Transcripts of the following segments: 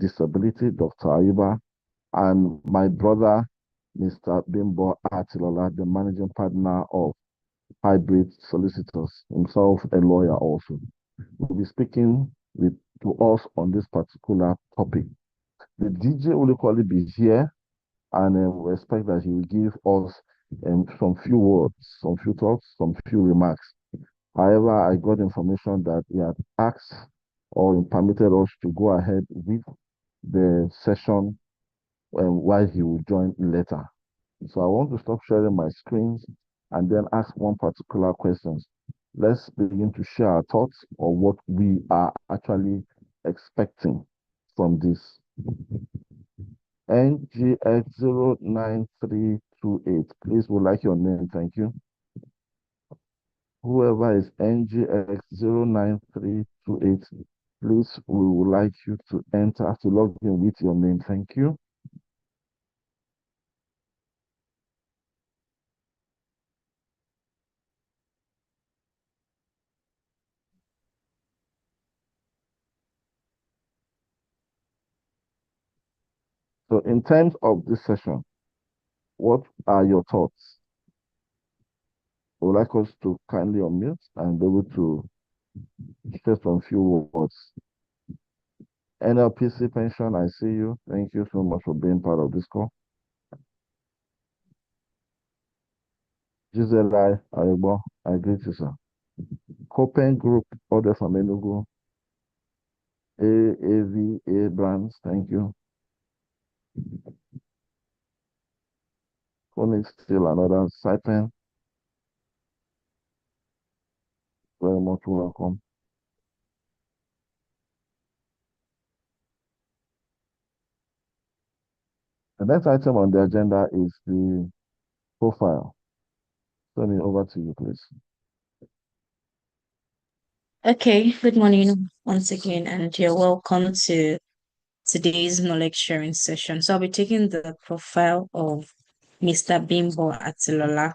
Disability, Dr. Ayuba, and my brother, Mr. Bimbo Atilola, the managing partner of Hybrid Solicitors, himself a lawyer also. Will be speaking to us on this particular topic. The DJ will equally be here, and we expect that he will give us some few words, some few thoughts, some few remarks. However, I got information that he had asked or permitted us to go ahead with the session while he will join later. So I want to stop sharing my screens and then ask one particular question. Let's begin to share our thoughts on what we are actually expecting from this. NGX09328, please would like your name, thank you. Whoever is NGX09328, please, we would like you to enter, to log in with your name, thank you. So in terms of this session, what are your thoughts? I would like us to kindly unmute and be able to share some few words. NLPC Pension, I see you. Thank you so much for being part of this call. Giselle Ayubo, I greet you, sir. Copen Group, order from Enugu. AAVA Brands, thank you. Phoenix still another Saipen. Very much welcome. The next item on the agenda is the profile. Turn it over to you, please. Okay, good morning once again, and you're welcome to today's knowledge sharing session. So I'll be taking the profile of Mr. Bimbo Atilola.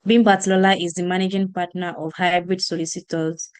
Bimbo Atilola is the managing partner of Hybrid Solicitors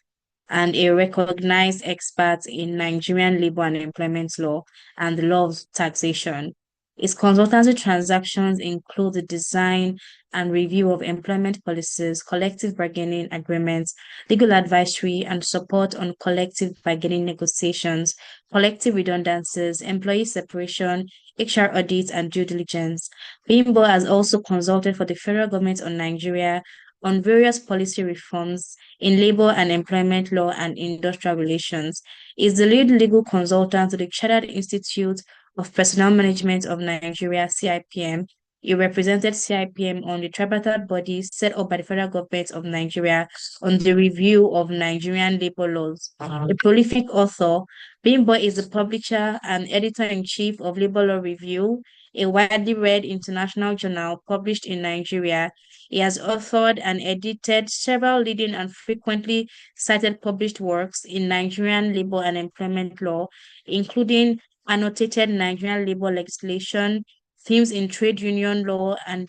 and a recognized expert in Nigerian labor and employment law and the law of taxation. His consultancy transactions include the design and review of employment policies, collective bargaining agreements, legal advisory, and support on collective bargaining negotiations, collective redundancies, employee separation, HR audits, and due diligence. Bimbo has also consulted for the federal government on Nigeria on various policy reforms in labor and employment law and industrial relations. He is the lead legal consultant to the Chartered Institute of Personnel Management of Nigeria, CIPM. He represented CIPM on the tripartite body set up by the federal government of Nigeria on the review of Nigerian labor laws. A prolific author, Bimbo is the publisher and editor-in-chief of Labor Law Review, a widely read international journal published in Nigeria. He has authored and edited several leading and frequently cited published works in Nigerian labor and employment law, including annotated Nigerian labor legislation, themes in trade union law and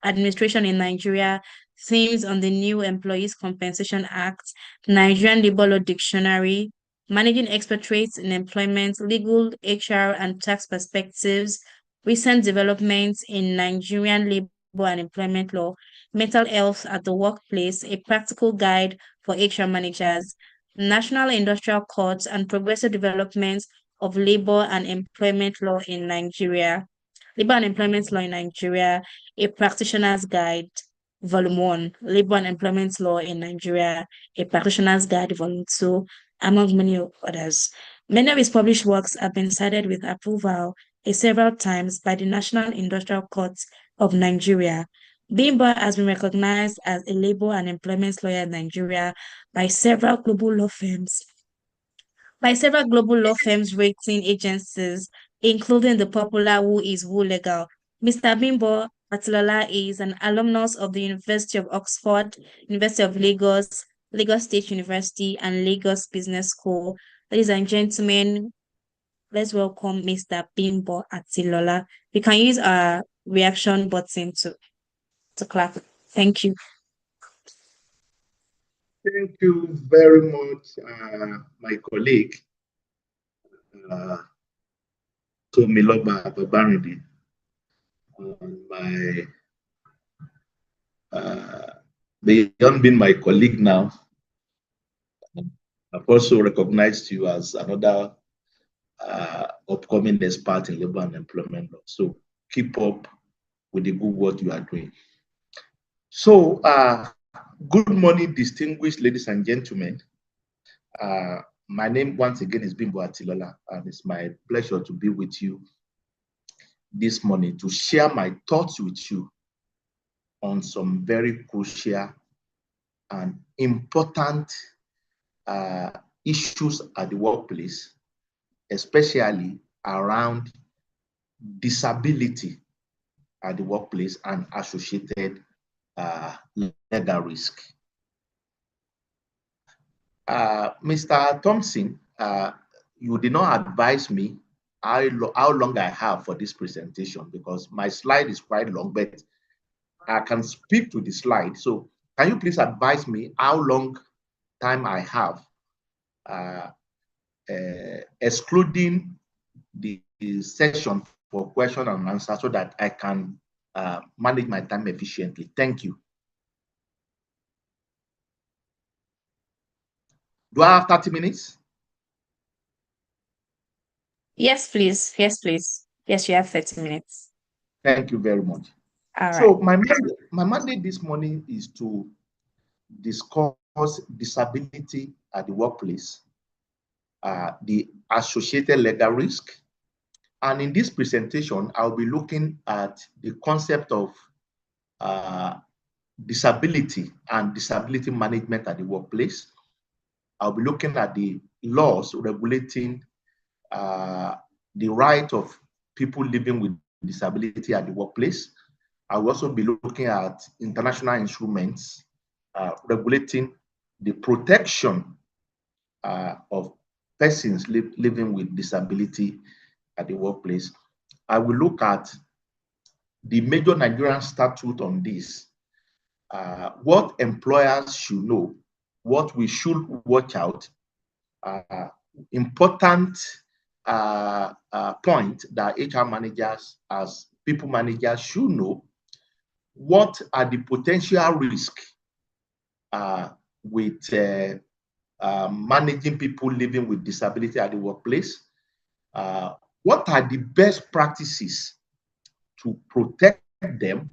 administration in Nigeria, themes on the new Employees Compensation Act, Nigerian Labor Law Dictionary, managing expectorates in employment, legal, HR, and tax perspectives, recent developments in Nigerian labor and employment law, mental health at the workplace, a practical guide for HR managers, national industrial courts, and progressive developments of labor and employment law in Nigeria. Labor and Employment Law in Nigeria, a practitioner's guide, Volume 1, Labor and Employment Law in Nigeria, a practitioner's guide, Volume 2, among many others. Many of his published works have been cited with approval several times by the National Industrial Court of Nigeria. Bimbo has been recognized as a labor and employment lawyer in Nigeria by several global law firms rating agencies, including the popular Who is Who Legal. Mr. Bimbo Atilola is an alumnus of the University of Oxford, University of Lagos, Lagos State University, and Lagos Business School. Ladies and gentlemen, let's welcome Mr. Bimbo Atilola. We can use our reaction button to clap. Thank you. Thank you very much, my colleague. Tomiloba Babarindi, beyond being my colleague now, I've also recognized you as another upcoming expert in labor and employment law. So keep up with the good work you are doing. So good morning, distinguished ladies and gentlemen. My name once again is Bimbo Atilola, and it's my pleasure to be with you this morning to share my thoughts with you on some very crucial and important issues at the workplace, especially around disability at the workplace and associated legal risk. Mr. Thompson, you did not advise me how long I have for this presentation, because my slide is quite long, but I can speak to the slide. So can you please advise me how long time I have, excluding the session for question and answer, so that I can manage my time efficiently? Thank you. Do I have 30 minutes? Yes, please. Yes, please. Yes, you have 30 minutes. Thank you very much. All So right. my mandate this morning is to discuss disability at the workplace, the associated legal risk. And in this presentation, I'll be looking at the concept of disability and disability management at the workplace. I'll be looking at the laws regulating the right of people living with disability at the workplace. I will also be looking at international instruments regulating the protection of persons living with disability at the workplace. I will look at the major Nigerian statute on this, what employers should know, what we should watch out, important point that HR managers as people managers should know, what are the potential risks with managing people living with disability at the workplace, what are the best practices to protect them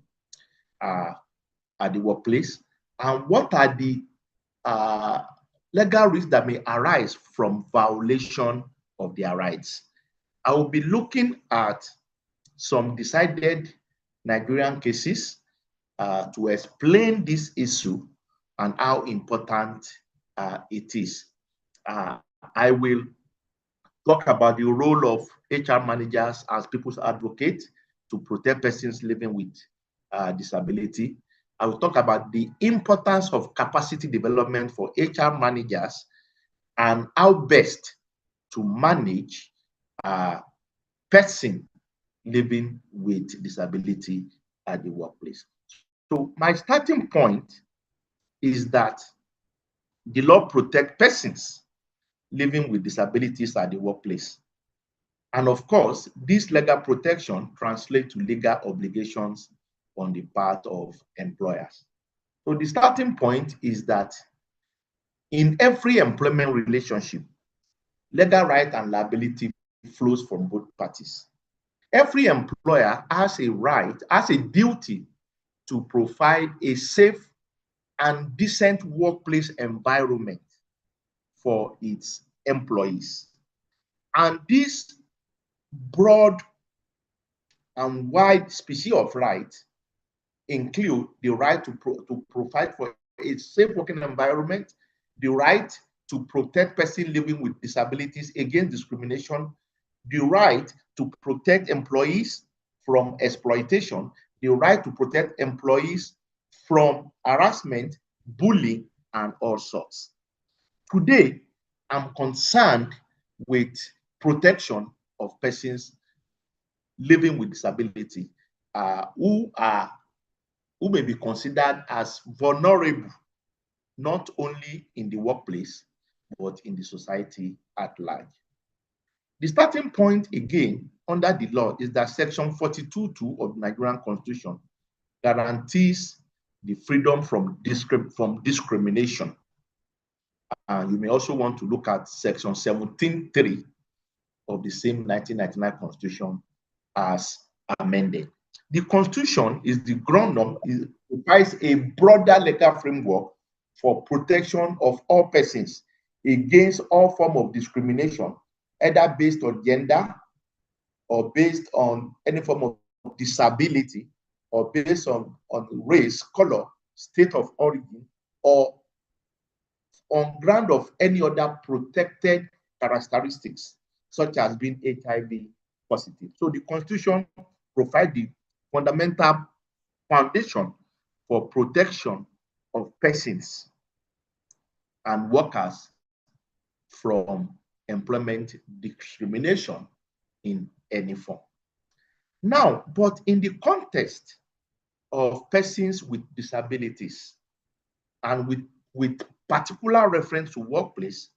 at the workplace, and what are the legal risks that may arise from violation of their rights. I will be looking at some decided Nigerian cases to explain this issue and how important it is. I will talk about the role of HR managers as people's advocate to protect persons living with disability. I will talk about the importance of capacity development for HR managers and how best to manage person living with disability at the workplace. So my starting point is that the law protects persons living with disabilities at the workplace. And of course, this legal protection translates to legal obligations on the part of employers. So the starting point is that in every employment relationship, legal right and liability flows from both parties. Every employer has a right, has a duty to provide a safe and decent workplace environment for its employees. And this broad and wide species of rights include the right to provide for a safe working environment, the right to protect persons living with disabilities against discrimination, the right to protect employees from exploitation, the right to protect employees from harassment, bullying, and all sorts. Today, I'm concerned with protection of persons living with disability who may be considered as vulnerable, not only in the workplace, but in the society at large. The starting point, again, under the law is that Section 42(2) of the Nigerian Constitution guarantees the freedom from discrimination. And you may also want to look at Section 17(3) of the same 1999 Constitution as amended. The Constitution is the ground norm, it provides a broader legal framework for protection of all persons against all forms of discrimination, either based on gender or based on any form of disability or based on race, color, state of origin, or on ground of any other protected characteristics, such as being HIV positive. So the Constitution provides the fundamental foundation for protection of persons and workers from employment discrimination in any form. Now, but in the context of persons with disabilities and with particular reference to workplace,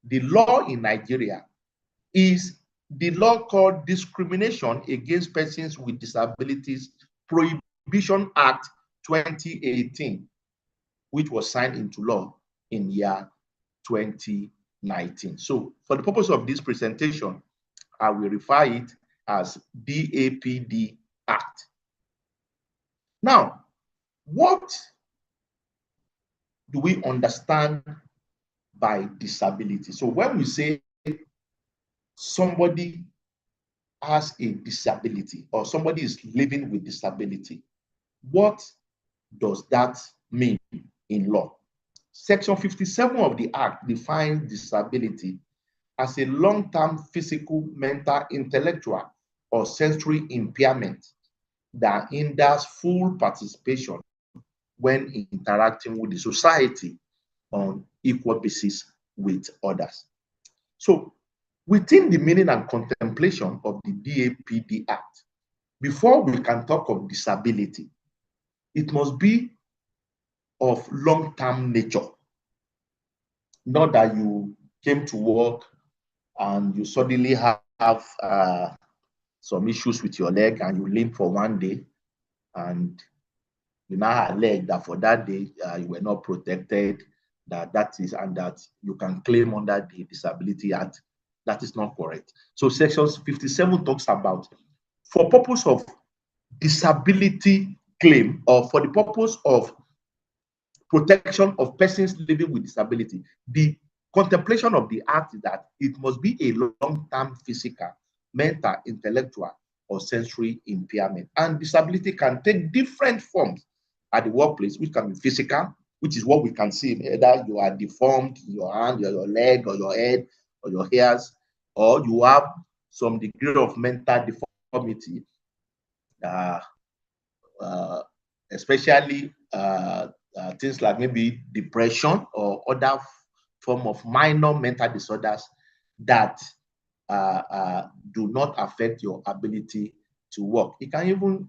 the law in Nigeria is the law called Discrimination Against Persons with Disabilities Prohibition Act 2018, which was signed into law in year 2019. So for the purpose of this presentation, I will refer it as DAPD Act. Now, what do we understand by disability? So when we say somebody has a disability or somebody is living with disability, what does that mean in law? Section 57 of the Act defines disability as a long-term physical, mental, intellectual, or sensory impairment that hinders full participation when interacting with the society on equal basis with others. So, within the meaning and contemplation of the DAPD Act, before we can talk of disability, it must be of long-term nature. Not that you came to work and you suddenly have some issues with your leg and you limp for one day and you now have a leg that for that day you were not protected, that you can claim under the Disability Act. That is not correct. So Section 57 talks about, for purpose of disability claim or for the purpose of protection of persons living with disability, the contemplation of the Act is that it must be a long-term physical, mental, intellectual, or sensory impairment. And disability can take different forms at the workplace, which can be physical, which is what we can see, either you are deformed in your hand, or your leg, or your head, or your hairs, or you have some degree of mental deformity, especially things like maybe depression or other form of minor mental disorders that do not affect your ability to work. It can even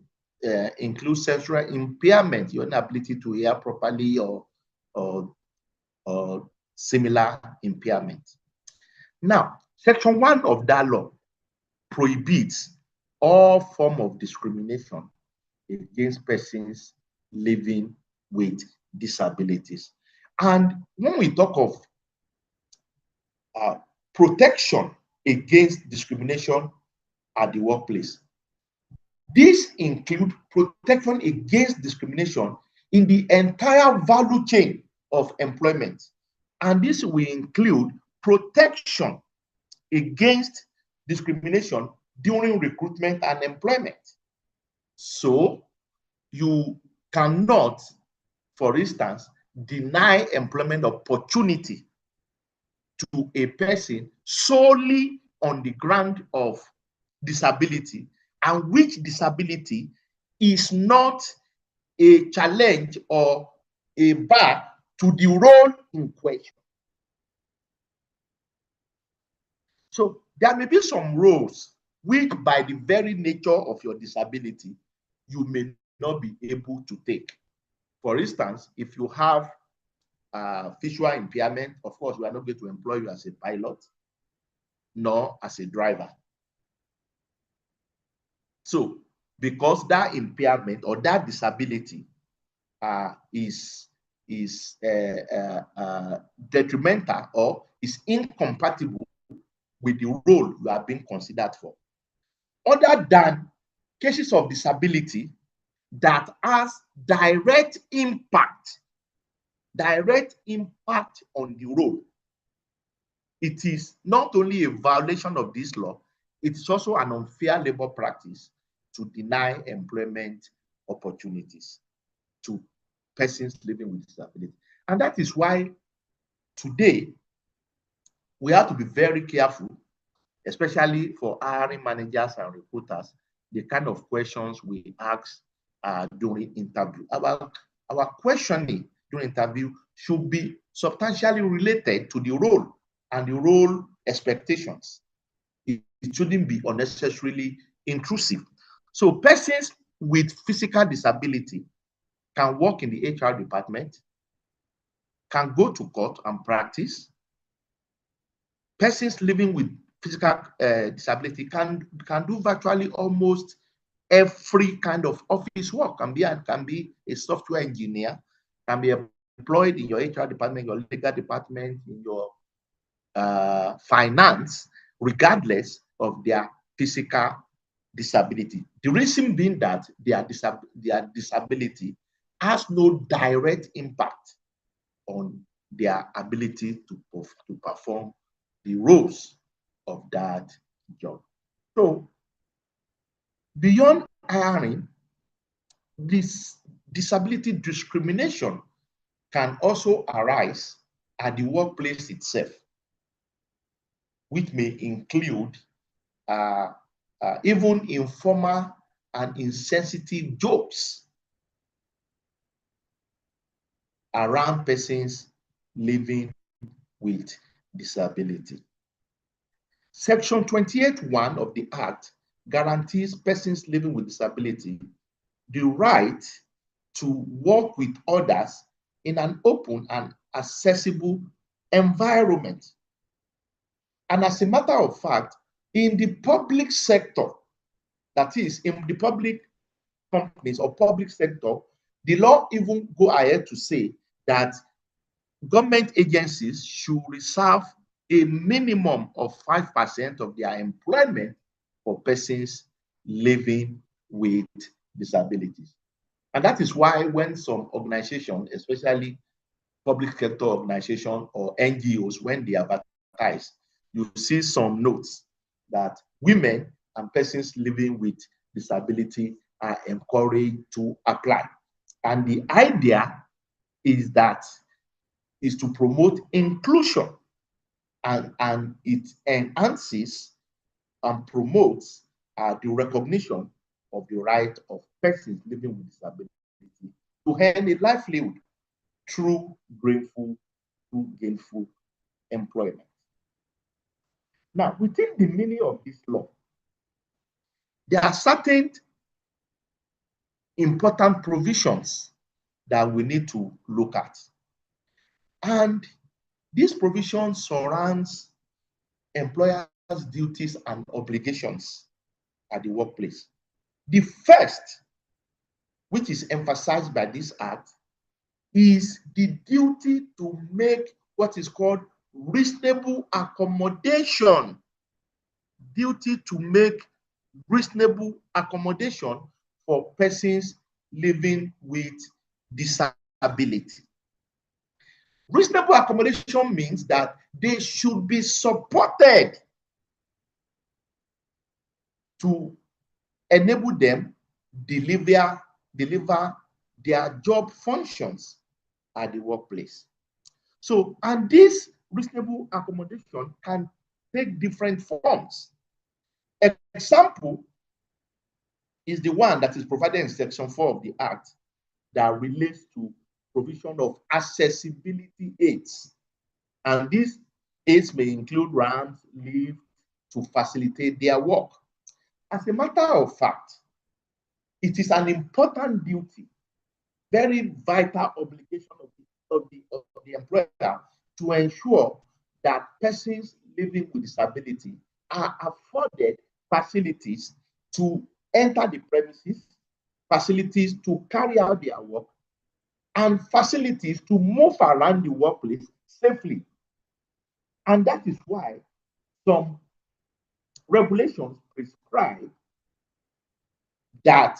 include sensory impairment, your inability to hear properly or similar impairment. Now, Section 1 of that law prohibits all form of discrimination against persons living with disabilities. And when we talk of protection against discrimination at the workplace, this includes protection against discrimination in the entire value chain of employment. And this will include protection against discrimination during recruitment and employment. So you cannot, for instance, deny employment opportunity to a person solely on the ground of disability, and which disability is not a challenge or a bar to the role in question. So there may be some roles which, by the very nature of your disability, you may not be able to take. For instance, if you have visual impairment, of course, we are not going to employ you as a pilot, nor as a driver. So, because that impairment or that disability is detrimental or is incompatible with the role you are being considered for. Other than cases of disability that has direct impact on the role, it is not only a violation of this law, it is also an unfair labor practice to deny employment opportunities to persons living with disability. And that is why today we have to be very careful, especially for hiring managers and recruiters, the kind of questions we ask during interview. Our questioning during interview should be substantially related to the role and the role expectations. It shouldn't be unnecessarily intrusive. So persons with physical disability can work in the HR department, can go to court and practice. Persons living with physical disability can do virtually almost every kind of office work. Can be a software engineer, can be employed in your HR department, your legal department, in your finance, regardless of their physical disability. The reason being that their disability has no direct impact on their ability to perform the roles of that job. So, beyond hiring, this disability discrimination can also arise at the workplace itself, which may include even informal and insensitive jokes around persons living with disability. Section 28(1) of the Act guarantees persons living with disability the right to work with others in an open and accessible environment. And as a matter of fact, in the public sector, that is, in the public companies or public sector, the law even go ahead to say that government agencies should reserve a minimum of 5% of their employment for persons living with disabilities. And that is why when some organizations, especially public sector organizations or NGOs, when they advertise, you see some notes that women and persons living with disability are encouraged to apply. And the idea is to promote inclusion, and it enhances and promotes the recognition of the right of persons living with disability to earn a livelihood through gainful employment. Now, within the meaning of this law, there are certain important provisions that we need to look at. And this provision surrounds employers' duties and obligations at the workplace. The first, which is emphasized by this act, is the duty to make what is called reasonable accommodation. Duty to make reasonable accommodation for persons living with disability. Reasonable accommodation means that they should be supported to enable them deliver their job functions at the workplace. So, and this reasonable accommodation can take different forms. Example is the one that is provided in Section 4 of the Act that relates to provision of accessibility aids. And these aids may include ramps, lifts to facilitate their work. As a matter of fact, it is an important duty, very vital obligation of the employer to ensure that persons living with disability are afforded facilities to enter the premises, facilities to carry out their work, and facilities to move around the workplace safely. And that is why some regulations prescribe that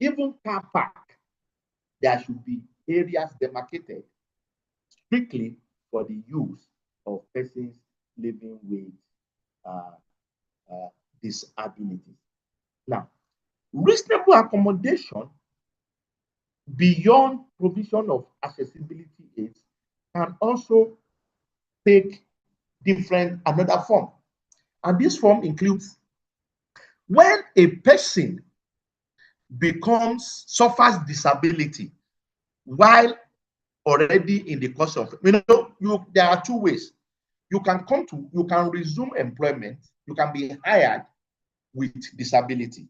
even car park, there should be areas demarcated strictly for the use of persons living with disabilities. Now, reasonable accommodation beyond provision of accessibility aids can also take another form. And this form includes when a person suffers disability while already in the course of, there are two ways. You can resume employment, you can be hired with disability.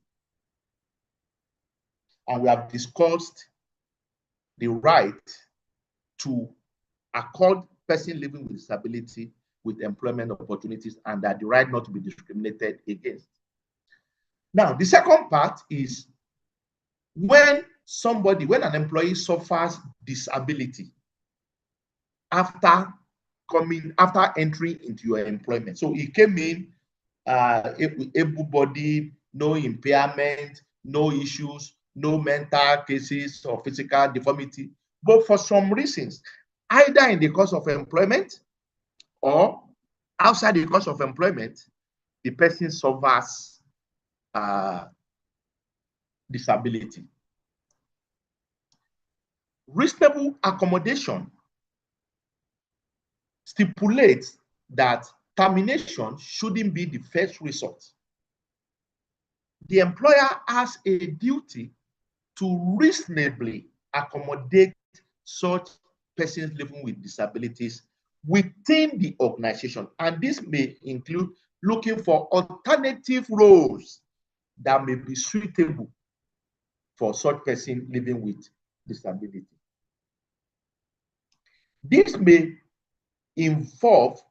And we have discussed the right to accord person living with disability with employment opportunities, and that the right not to be discriminated against. Now, the second part is when an employee suffers disability after entering into your employment. So he came in able-bodied, no impairment, no issues, no mental cases or physical deformity, but for some reasons, either in the course of employment or outside the course of employment, the person suffers disability. Reasonable accommodation stipulates that termination shouldn't be the first resort. The employer has a duty to reasonably accommodate such persons living with disabilities within the organization. And this may include looking for alternative roles that may be suitable for such person living with disability. This may involve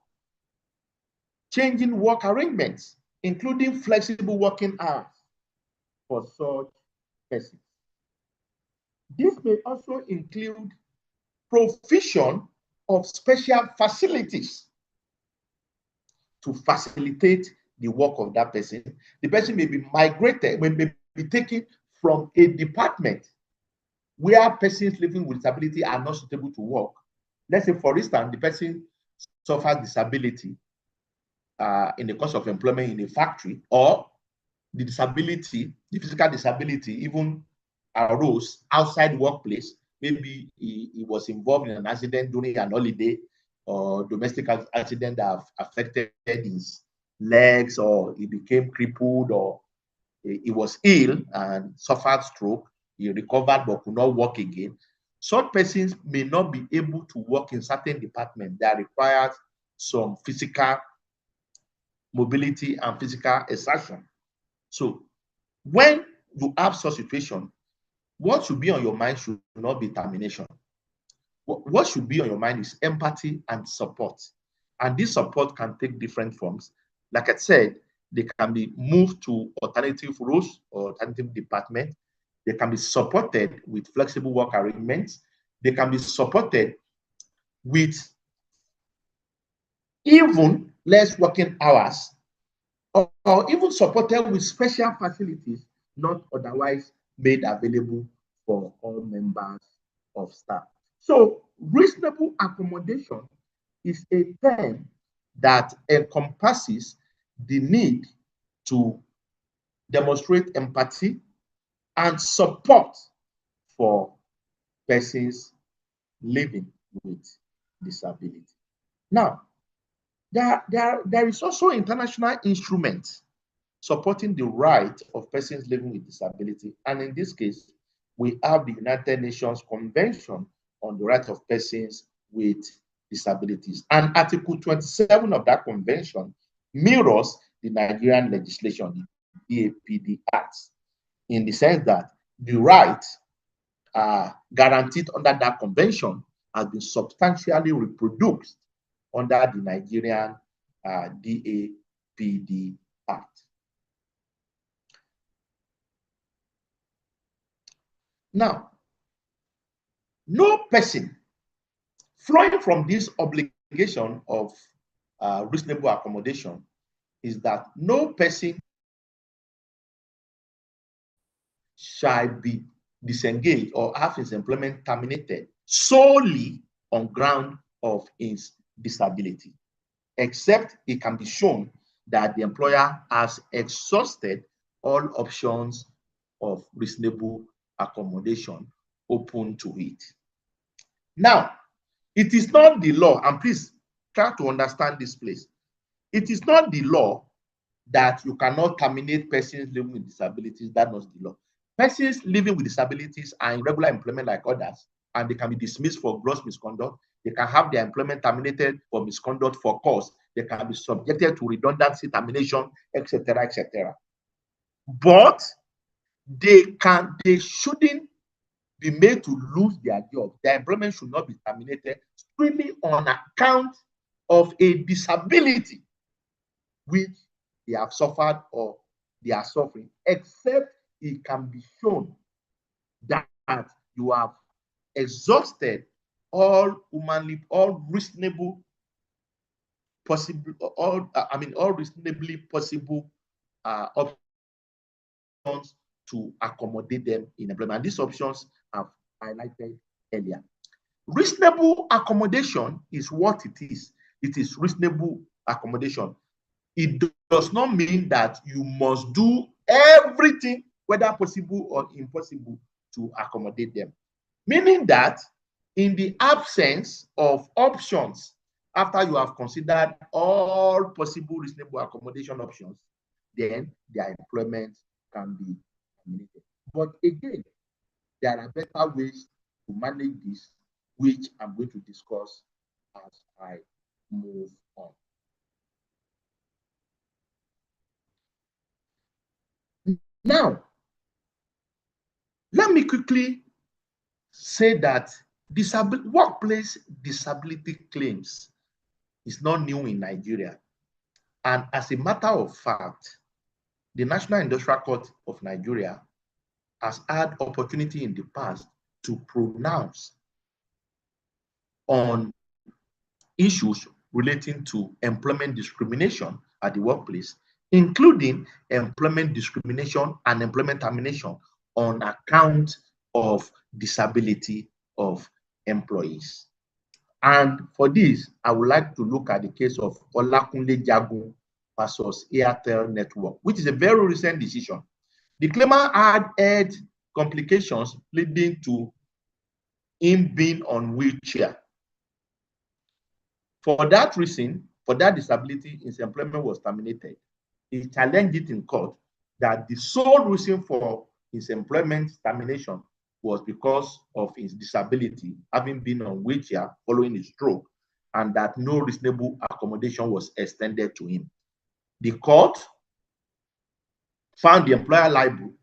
changing work arrangements, including flexible working hours for such persons. This may also include provision of special facilities to facilitate the work of that person. The person may be migrated, may be taken from a department where persons living with disability are not suitable to work. Let's say, for instance, the person suffers disability in the course of employment in a factory, or the physical disability even arose outside workplace. Maybe he was involved in an accident during an holiday, or domestic accident that affected his legs, or he became crippled, or he was ill and suffered stroke. He recovered but could not work again. Such persons may not be able to work in certain departments that requires some physical mobility and physical exertion. So when you have such situation, what should be on your mind should not be termination. What should be on your mind is empathy and support. And this support can take different forms. Like I said, they can be moved to alternative roles or alternative departments. They can be supported with flexible work arrangements. They can be supported with even less working hours, or even supported with special facilities not otherwise made available for all members of staff. So reasonable accommodation is a term that encompasses the need to demonstrate empathy and support for persons living with disability. Now, there is also international instruments supporting the right of persons living with disability. And in this case, we have the United Nations Convention on the Rights of Persons with Disabilities. And Article 27 of that convention mirrors the Nigerian legislation, the DAPD Act, in the sense that the rights guaranteed under that convention has been substantially reproduced under the Nigerian DAPD Act. Now, no person flowing from this obligation of reasonable accommodation is that no person shall be disengaged or have his employment terminated solely on ground of his disability, except it can be shown that the employer has exhausted all options of reasonable accommodation open to it. Now, it is not the law, and please try to understand this place. It is not the law that you cannot terminate persons living with disabilities. That's not the law. Persons living with disabilities are in regular employment like others, and they can be dismissed for gross misconduct. They can have their employment terminated for misconduct for cause. They can be subjected to redundancy, termination, etc., etc. But they shouldn't be made to lose their job. Their employment should not be terminated strictly on account of a disability which they have suffered or they are suffering, except it can be shown that you have exhausted all reasonably possible options to accommodate them in employment. And these options I've highlighted earlier. Reasonable accommodation is what it is. It is reasonable accommodation. It does not mean that you must do everything, whether possible or impossible, to accommodate them. Meaning that in the absence of options, after you have considered all possible reasonable accommodation options, then their employment can be terminated. But again, there are better ways to manage this, which I'm going to discuss as I move on. Now, let me quickly say that workplace disability claims is not new in Nigeria. And as a matter of fact, the National Industrial Court of Nigeria has had opportunity in the past to pronounce on issues relating to employment discrimination at the workplace, including employment discrimination and employment termination on account of disability of employees. And for this, I would like to look at the case of Olakunle Jagun versus Airtel Network, which is a very recent decision. The claimant had complications leading to him being on wheelchair. For that reason, for that disability, his employment was terminated. He challenged it in court that the sole reason for his employment termination was because of his disability, having been on wheelchair following his stroke, and that no reasonable accommodation was extended to him. The court found the employer liable,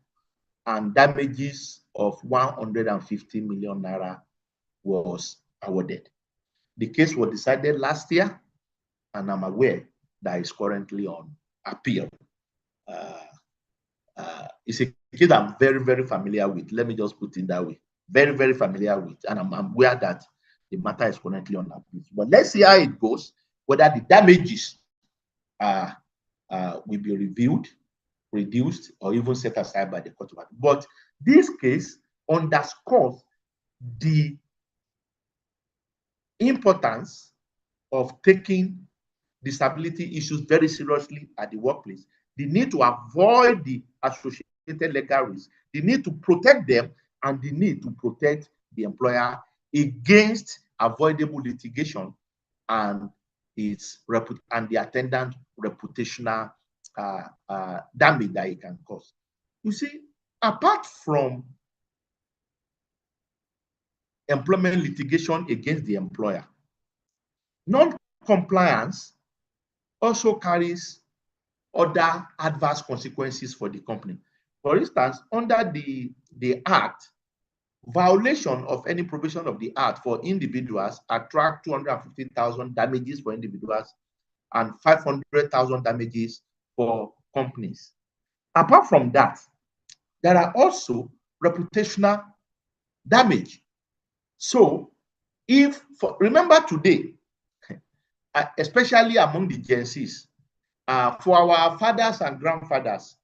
and damages of 150 million naira was awarded. The case was decided last year, and I'm aware that it's currently on appeal. It's a case I'm very, very familiar with. Let me just put it that way. Very, very familiar with, and I'm aware that the matter is currently on appeal. But let's see how it goes, whether the damages will be reviewed, reduced, or even set aside by the court of appeal. But this case underscores the importance of taking disability issues very seriously at the workplace. The need to avoid the associated legal risks, the need to protect them, and the need to protect the employer against avoidable litigation and the attendant reputational damage that it can cause. You see, apart from employment litigation against the employer, non-compliance also carries other adverse consequences for the company. For instance, under the Act, violation of any provision of the Act for individuals attract 250,000 damages for individuals and 500,000 damages for companies. Apart from that, there are also reputational damage. So, remember today, especially among the Gen Zs, for our fathers and grandfathers,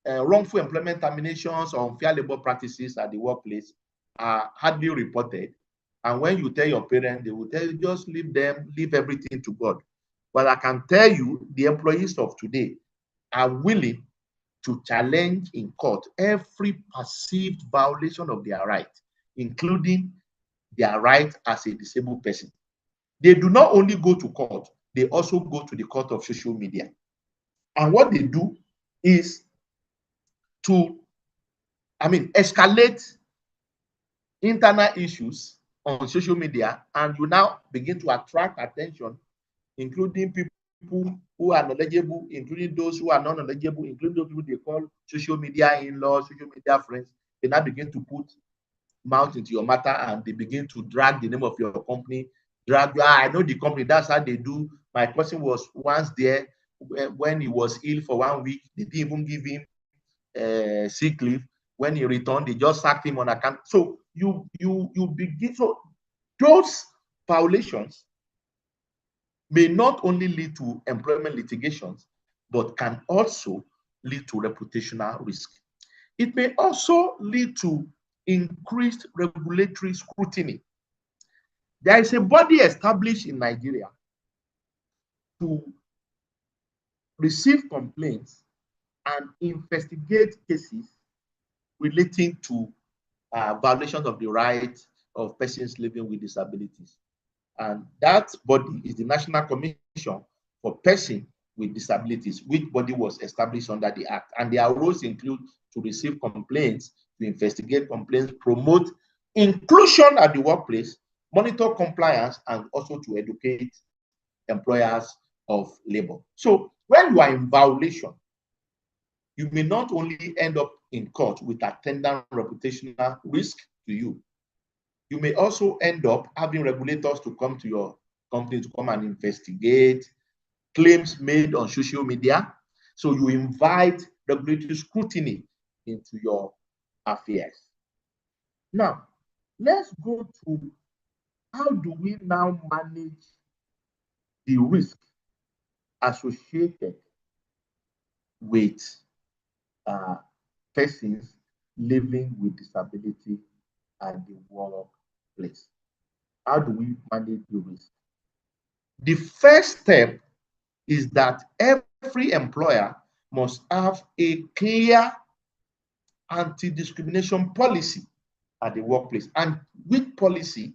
wrongful employment terminations or unfair labor practices at the workplace are hardly reported. And when you tell your parents, they will tell you, just leave them, leave everything to God. But I can tell you, the employees of today are willing to challenge in court every perceived violation of their right, including their right as a disabled person. They do not only go to court, they also go to the court of social media. And what they do is to, escalate internal issues on social media, and you now begin to attract attention, including people who are knowledgeable, including those who are not knowledgeable, including those people they call social media in-laws, social media friends. They now begin to put mouth into your matter, and they begin to drag the name of your company, drag you. I know the company, that's how they do. My person was once there when he was ill for 1 week. They didn't even give him sick leave. When he returned, they just sacked him on account. So you begin. So those violations may not only lead to employment litigations, but can also lead to reputational risk. It may also lead to increased regulatory scrutiny. There is a body established in Nigeria to receive complaints and investigate cases relating to violations of the rights of persons living with disabilities. And that body is the National Commission for Persons with Disabilities, which body was established under the Act. And their roles include to receive complaints, to investigate complaints, promote inclusion at the workplace, monitor compliance, and also to educate employers of labor. So when you are in violation, you may not only end up in court with attendant reputational risk to you, you may also end up having regulators to come to your company to come and investigate claims made on social media. So you invite regulatory scrutiny into your affairs. Now, let's go to how do we now manage the risk associated with persons living with disability at the workplace. How do we manage the risk? The first step is that every employer must have a clear anti-discrimination policy at the workplace, and which policy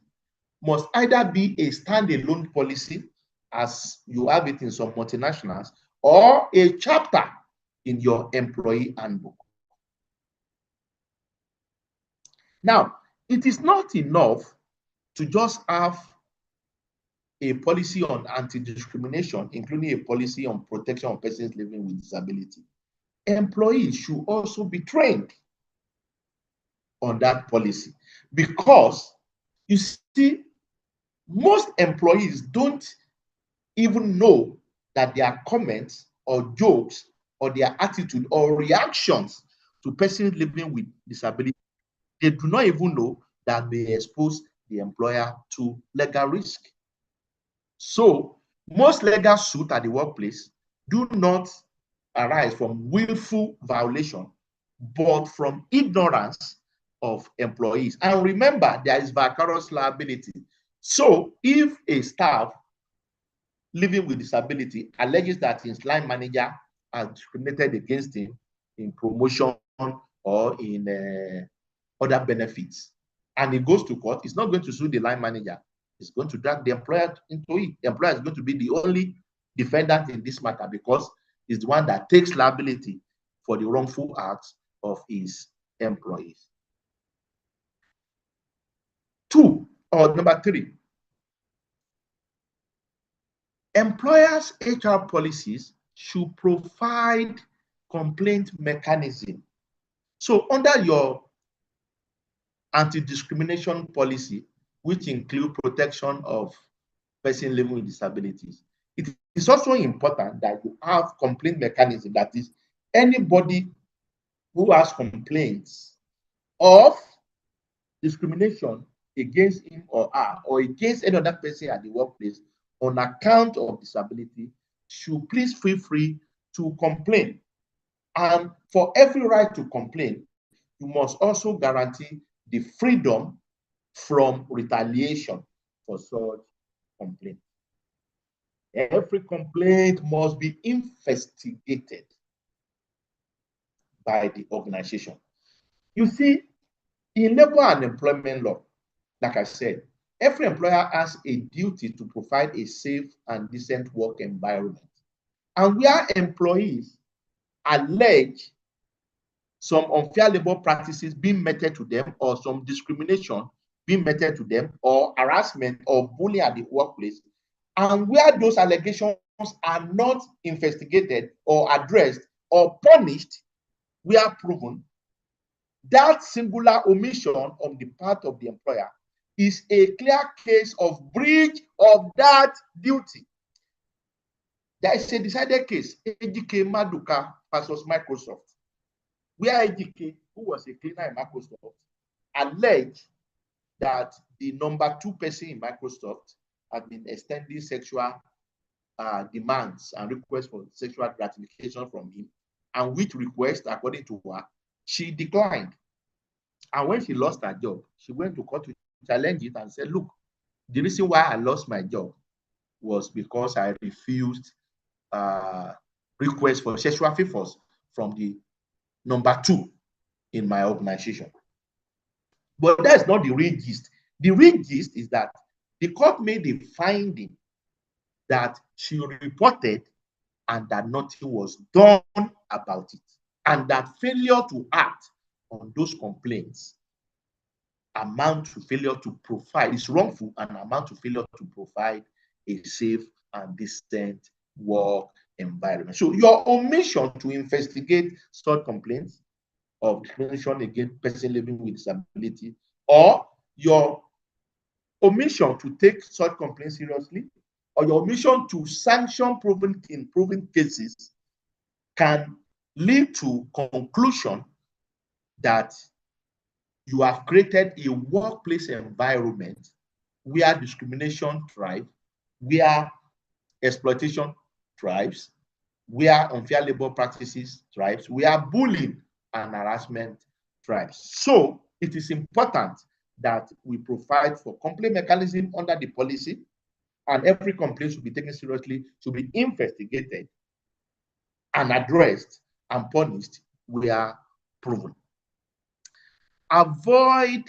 must either be a standalone policy, as you have it in some multinationals, or a chapter in your employee handbook. Now, it is not enough to just have a policy on anti-discrimination, including a policy on protection of persons living with disability. Employees should also be trained on that policy, because you see, most employees don't even know that their comments or jokes or their attitude or reactions to persons living with disability, they do not even know that they expose the employer to legal risk. So most legal suits at the workplace do not arise from willful violation, but from ignorance of employees. And remember, there is vicarious liability. So if a staff living with disability alleges that his line manager has discriminated against him in promotion or in other benefits, and he goes to court, he's not going to sue the line manager. He's going to drag the employer into it. The employer is going to be the only defendant in this matter, because he's the one that takes liability for the wrongful acts of his employees. Number three, employers' HR policies should provide complaint mechanism. So under your anti-discrimination policy, which include protection of persons living with disabilities, it is also important that you have complaint mechanism. That is, anybody who has complaints of discrimination against him or her or against any other person at the workplace on account of disability should please feel free to complain. And for every right to complain, you must also guarantee the freedom from retaliation for such complaint. Every complaint must be investigated by the organization. You see, in labor and employment law, like I said, every employer has a duty to provide a safe and decent work environment. And where employees allege some unfair labor practices being meted to them, or some discrimination being meted to them, or harassment or bullying at the workplace, and where those allegations are not investigated or addressed or punished, we are proven that singular omission on the part of the employer is a clear case of breach of that duty. There is a decided case, Ejike Maduka versus Microsoft, where Ejike, who was a cleaner in Microsoft, alleged that the number 2 person in Microsoft had been extending sexual demands and requests for sexual gratification from him, and which request, according to her, she declined. And when she lost her job, she went to court to challenge it and said, look, the reason why I lost my job was because I refused requests for sexual favors from the number 2 in my organization. But that's not the real gist. The real gist is that the court made a finding that she reported and that nothing was done about it, and that failure to act on those complaints amount to failure to provide, is wrongful and amount to failure to provide a safe and decent work environment. So your omission to investigate such complaints of discrimination against persons living with disability, or your omission to take such complaints seriously, or your omission to sanction proven cases, can lead to conclusion that you have created a workplace environment where discrimination thrives, where exploitation thrives, where unfair labor practices thrives, where bullying and harassment thrives. So it is important that we provide for complaint mechanism under the policy, and every complaint should be taken seriously, should be investigated and addressed and punished where proven. Avoid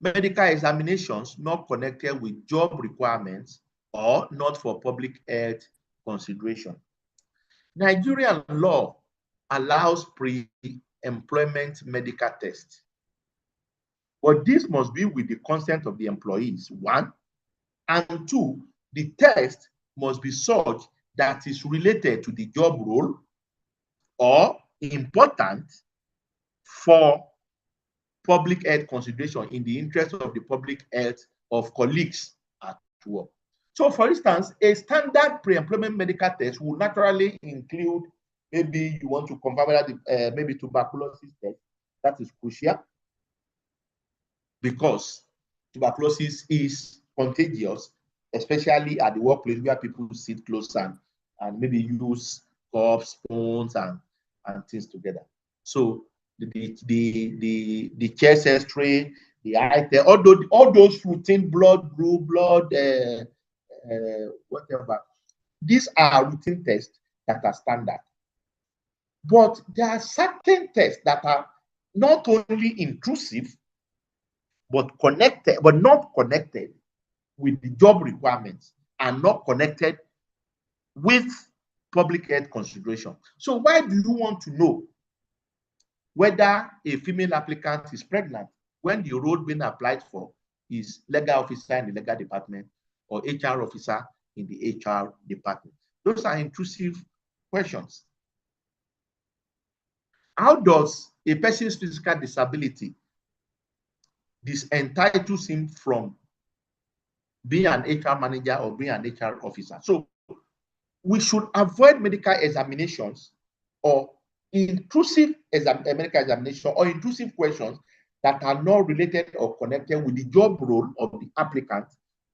medical examinations not connected with job requirements or not for public health consideration. Nigerian law allows pre-employment medical tests, but this must be with the consent of the employees, 1, and 2, the test must be such that is related to the job role or important for public health consideration in the interest of the public health of colleagues at work. So, for instance, a standard pre-employment medical test will naturally include, maybe you want to confirm whether maybe tuberculosis test. That is crucial because tuberculosis is contagious, especially at the workplace where people sit close and maybe use cups, spoons, and things together. So the chest X-ray, the eye test, all those routine blood group, blood, whatever. These are routine tests that are standard. But there are certain tests that are not only intrusive, but not connected with the job requirements and not connected with public health consideration. So why do you want to know whether a female applicant is pregnant when the role being applied for is legal officer in the legal department or HR officer in the HR department? Those are intrusive questions. How does a person's physical disability entitles him from being an HR manager or being an HR officer? So we should avoid medical examinations or intrusive medical examination or intrusive questions that are not related or connected with the job role of the applicant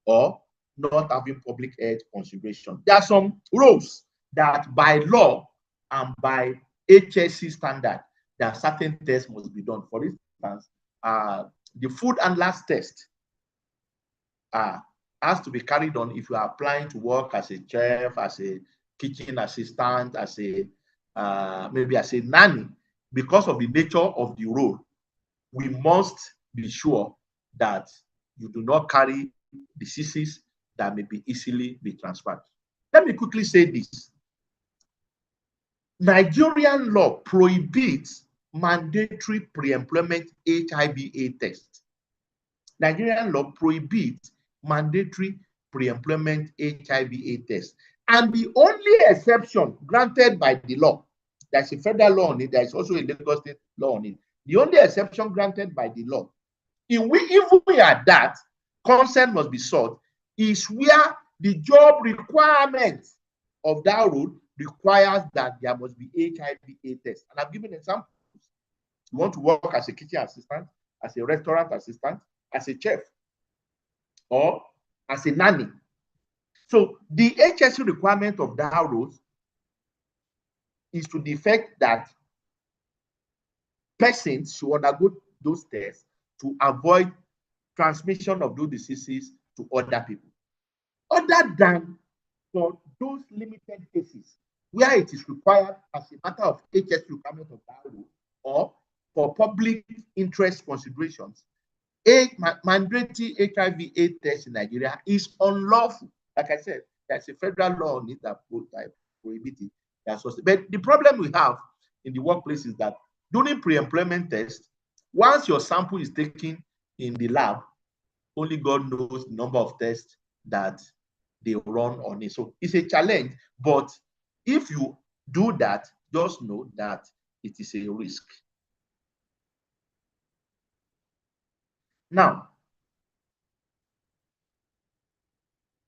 or not having public health consideration. There are some roles that by law and by HSC standard, that certain tests must be done. For instance, the food and last test has to be carried on if you are applying to work as a chef, as a kitchen assistant, as a maybe as a nanny. Because of the nature of the role, we must be sure that you do not carry diseases that may be easily be transferred. Let me quickly say this. Nigerian law prohibits mandatory pre-employment HIV/AIDS test. Nigerian law prohibits mandatory pre-employment HIV/AIDS test. And the only exception granted by the law, there's a federal law on it, there's also a Lagos State law on it. The only exception granted by the law, if we are that, consent must be sought, is where the job requirement of that role requires that there must be HIV/AIDS test. And I've given examples. You want to work as a kitchen assistant, as a restaurant assistant, as a chef, or as a nanny. So the HSC requirement of that role is to the effect that persons should undergo those tests to avoid transmission of those diseases to other people. Other than for those limited cases where it is required as a matter of HSC requirement of that role or for public interest considerations, a mandatory HIV/AIDS test in Nigeria is unlawful. Like I said, there's a federal law on it that prohibits it. But the problem we have in the workplace is that during pre-employment test, once your sample is taken in the lab, only God knows the number of tests that they run on it. So it's a challenge, but if you do that, just know that it is a risk. Now,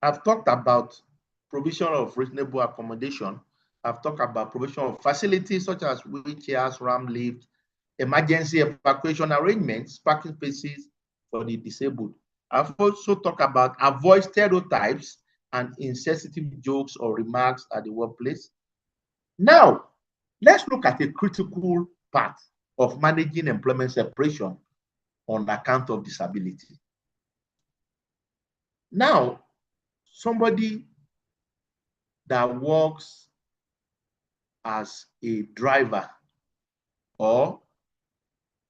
I've talked about provision of reasonable accommodation. I've talked about provision of facilities such as wheelchairs, ramp lift, emergency evacuation arrangements, parking spaces for the disabled. I've also talked about avoid stereotypes and insensitive jokes or remarks at the workplace. Now, let's look at a critical part of managing employment separation on account of disability. Now, somebody that works as a driver or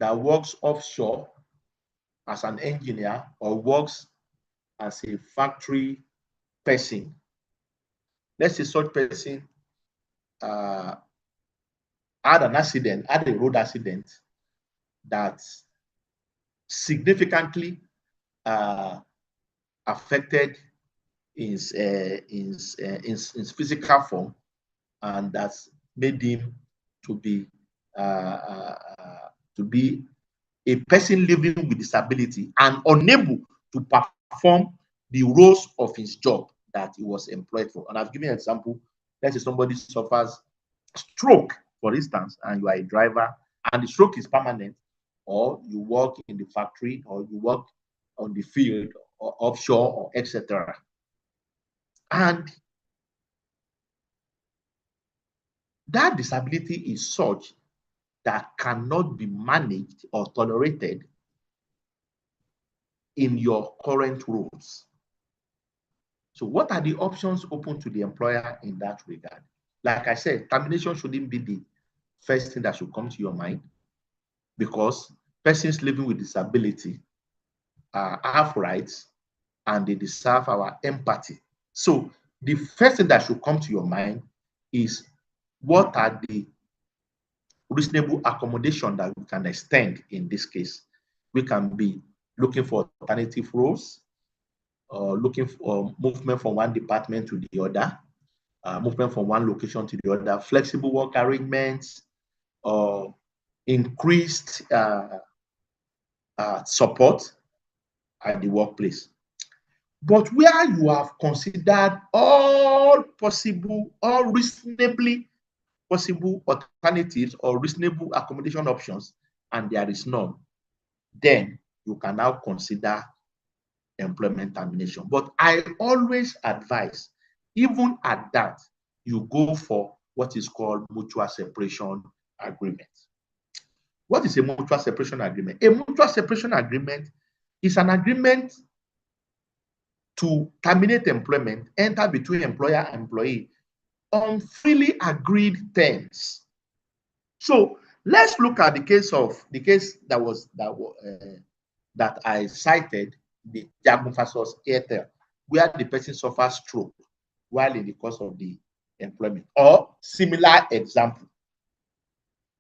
that works offshore as an engineer or works as a factory person. Let's say such person had a road accident that significantly affected his physical form, and that's made him to be a person living with disability and unable to perform the roles of his job that he was employed for. And I've given an example. Let's say somebody suffers stroke, for instance, and you are a driver, and the stroke is permanent, or you work in the factory, or you work on the field, or offshore, or etc. And that disability is such that cannot be managed or tolerated in your current roles. So what are the options open to the employer in that regard? Like I said, termination shouldn't be the first thing that should come to your mind, because persons living with disability have rights and they deserve our empathy. So the first thing that should come to your mind is, what are the reasonable accommodation that we can extend in this case? We can be looking for alternative roles, looking for movement from one department to the other, movement from one location to the other, flexible work arrangements, increased support at the workplace. But where you have considered all possible, all reasonably possible alternatives or reasonable accommodation options, and there is none, then you can now consider employment termination. But I always advise, even at that, you go for what is called mutual separation agreement. What is a mutual separation agreement? A mutual separation agreement is an agreement to terminate employment entered between employer and employee on freely agreed terms. So let's look at the case that I cited, the Jagun versus Airtel, where the person suffers stroke while in the course of the employment, or similar example.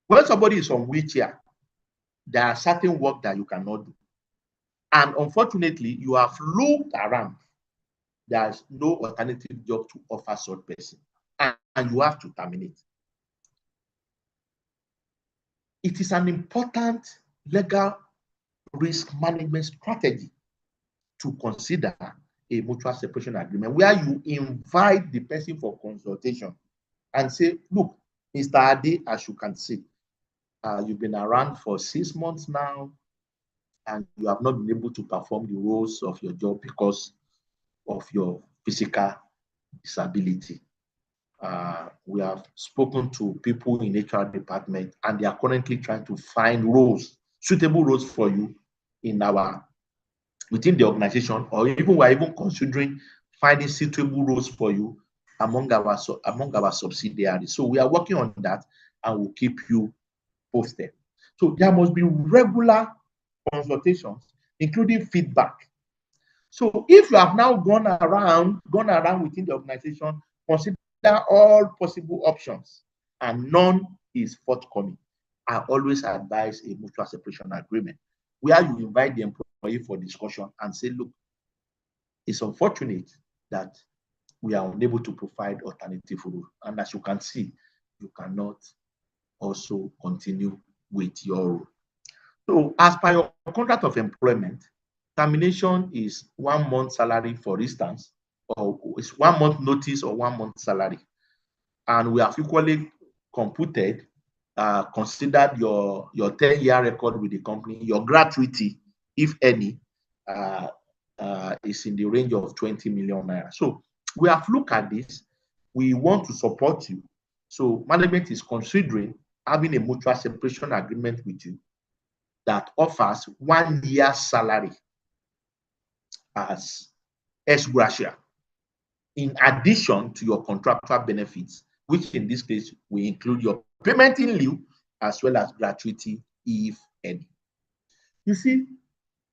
When somebody is on wheelchair, there are certain work that you cannot do. And unfortunately, you have looked around. There's no alternative job to offer such person, and you have to terminate. It is an important legal risk management strategy to consider a mutual separation agreement where you invite the person for consultation and say, look, Mr. Ade, as you can see, you've been around for 6 months now, and you have not been able to perform the roles of your job because of your physical disability. We have spoken to people in HR department, and they are currently trying to find roles, suitable roles for you within the organization, or even we're even considering finding suitable roles for you among our subsidiaries. So we are working on that, and we'll keep you posted. So there must be regular consultations, including feedback. So if you have now gone around within the organization, consider all possible options, and none is forthcoming, I always advise a mutual separation agreement where you invite the employee for discussion and say, look, it's unfortunate that we are unable to provide alternative rules. And as you can see, you cannot also continue with your role. So as per your contract of employment, termination is 1 month salary, for instance, or it's 1 month notice or 1 month salary. And we have equally computed, considered your 10-year record with the company, your gratuity, if any, is in the range of 20 million naira. So we have looked at this. We want to support you. So management is considering having a mutual separation agreement with you that offers 1 year salary as ex gratia, in addition to your contractual benefits, which in this case will include your payment in lieu as well as gratuity, if any. You see,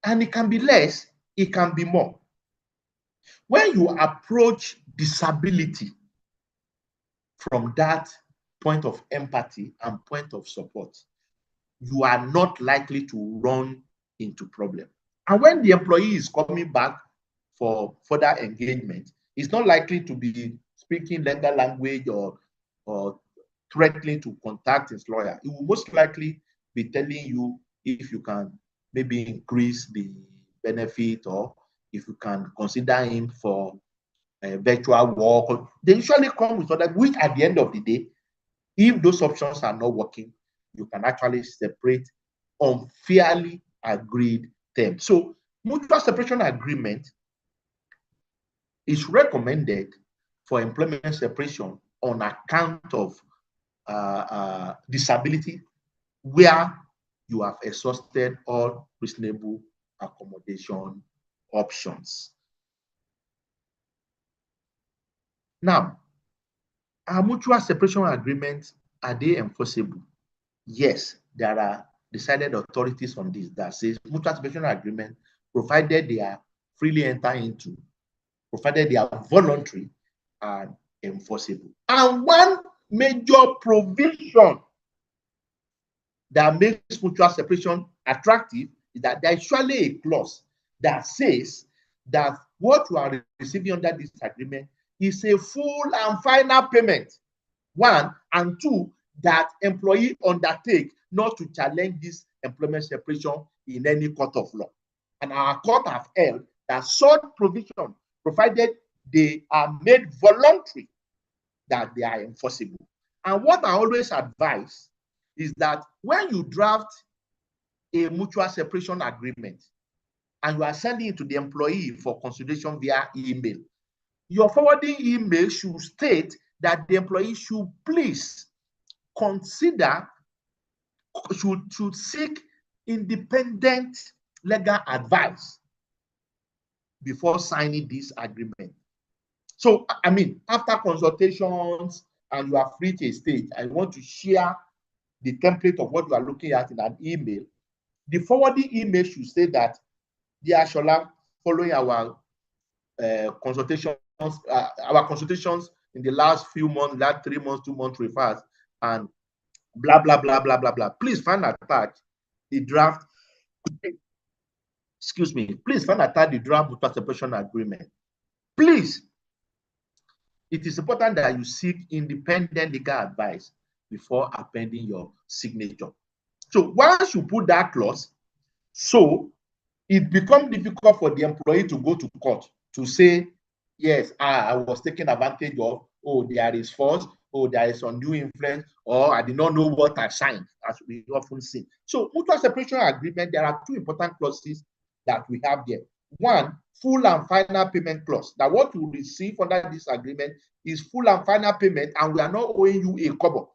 and it can be less, it can be more. When you approach disability from that point of empathy and point of support, you are not likely to run into problem. And when the employee is coming back for further engagement, it's not likely to be speaking legal language or threatening to contact his lawyer. It will most likely be telling you if you can maybe increase the benefit, or if you can consider him for a virtual work. They usually come with other, which at the end of the day, if those options are not working, you can actually separate on fairly agreed terms. So mutual separation agreement is recommended for employment separation on account of disability where you have exhausted all reasonable accommodation options. Now, are mutual separation agreements, are they enforceable? Yes, there are decided authorities on this that says mutual separation agreement, provided they are freely entered into, provided they are voluntary, and enforceable. And one major provision that makes mutual separation attractive is that there is surely a clause that says that what you are receiving under this agreement is a full and final payment. 1, and 2, that employee undertake not to challenge this employment separation in any court of law. And our court have held that such provision, provided they are made voluntary, that they are enforceable. And what I always advise is that when you draft a mutual separation agreement and you are sending it to the employee for consideration via email, your forwarding email should state that the employee should please consider, should seek independent legal advice before signing this agreement. So, I mean, after consultations and you have reached a stage, I want to share the template of what you are looking at in an email. The forwarding email should say that, dear Shola, following our consultations in the last few months, last 3 months, 2 months refers, and blah, blah, blah, blah, blah, blah. Please find attached the draft. Excuse me. Please find attached the draft mutual separation agreement. Please, it is important that you seek independent legal advice before appending your signature. So once you put that clause, so it becomes difficult for the employee to go to court to say, yes, I was taken advantage of, oh, there is force, oh, there is undue influence, or I did not know what I signed, as we often see. So mutual separation agreement, there are two important clauses that we have there. One, full and final payment clause. That what you receive under this agreement is full and final payment, and we are not owing you a kobo.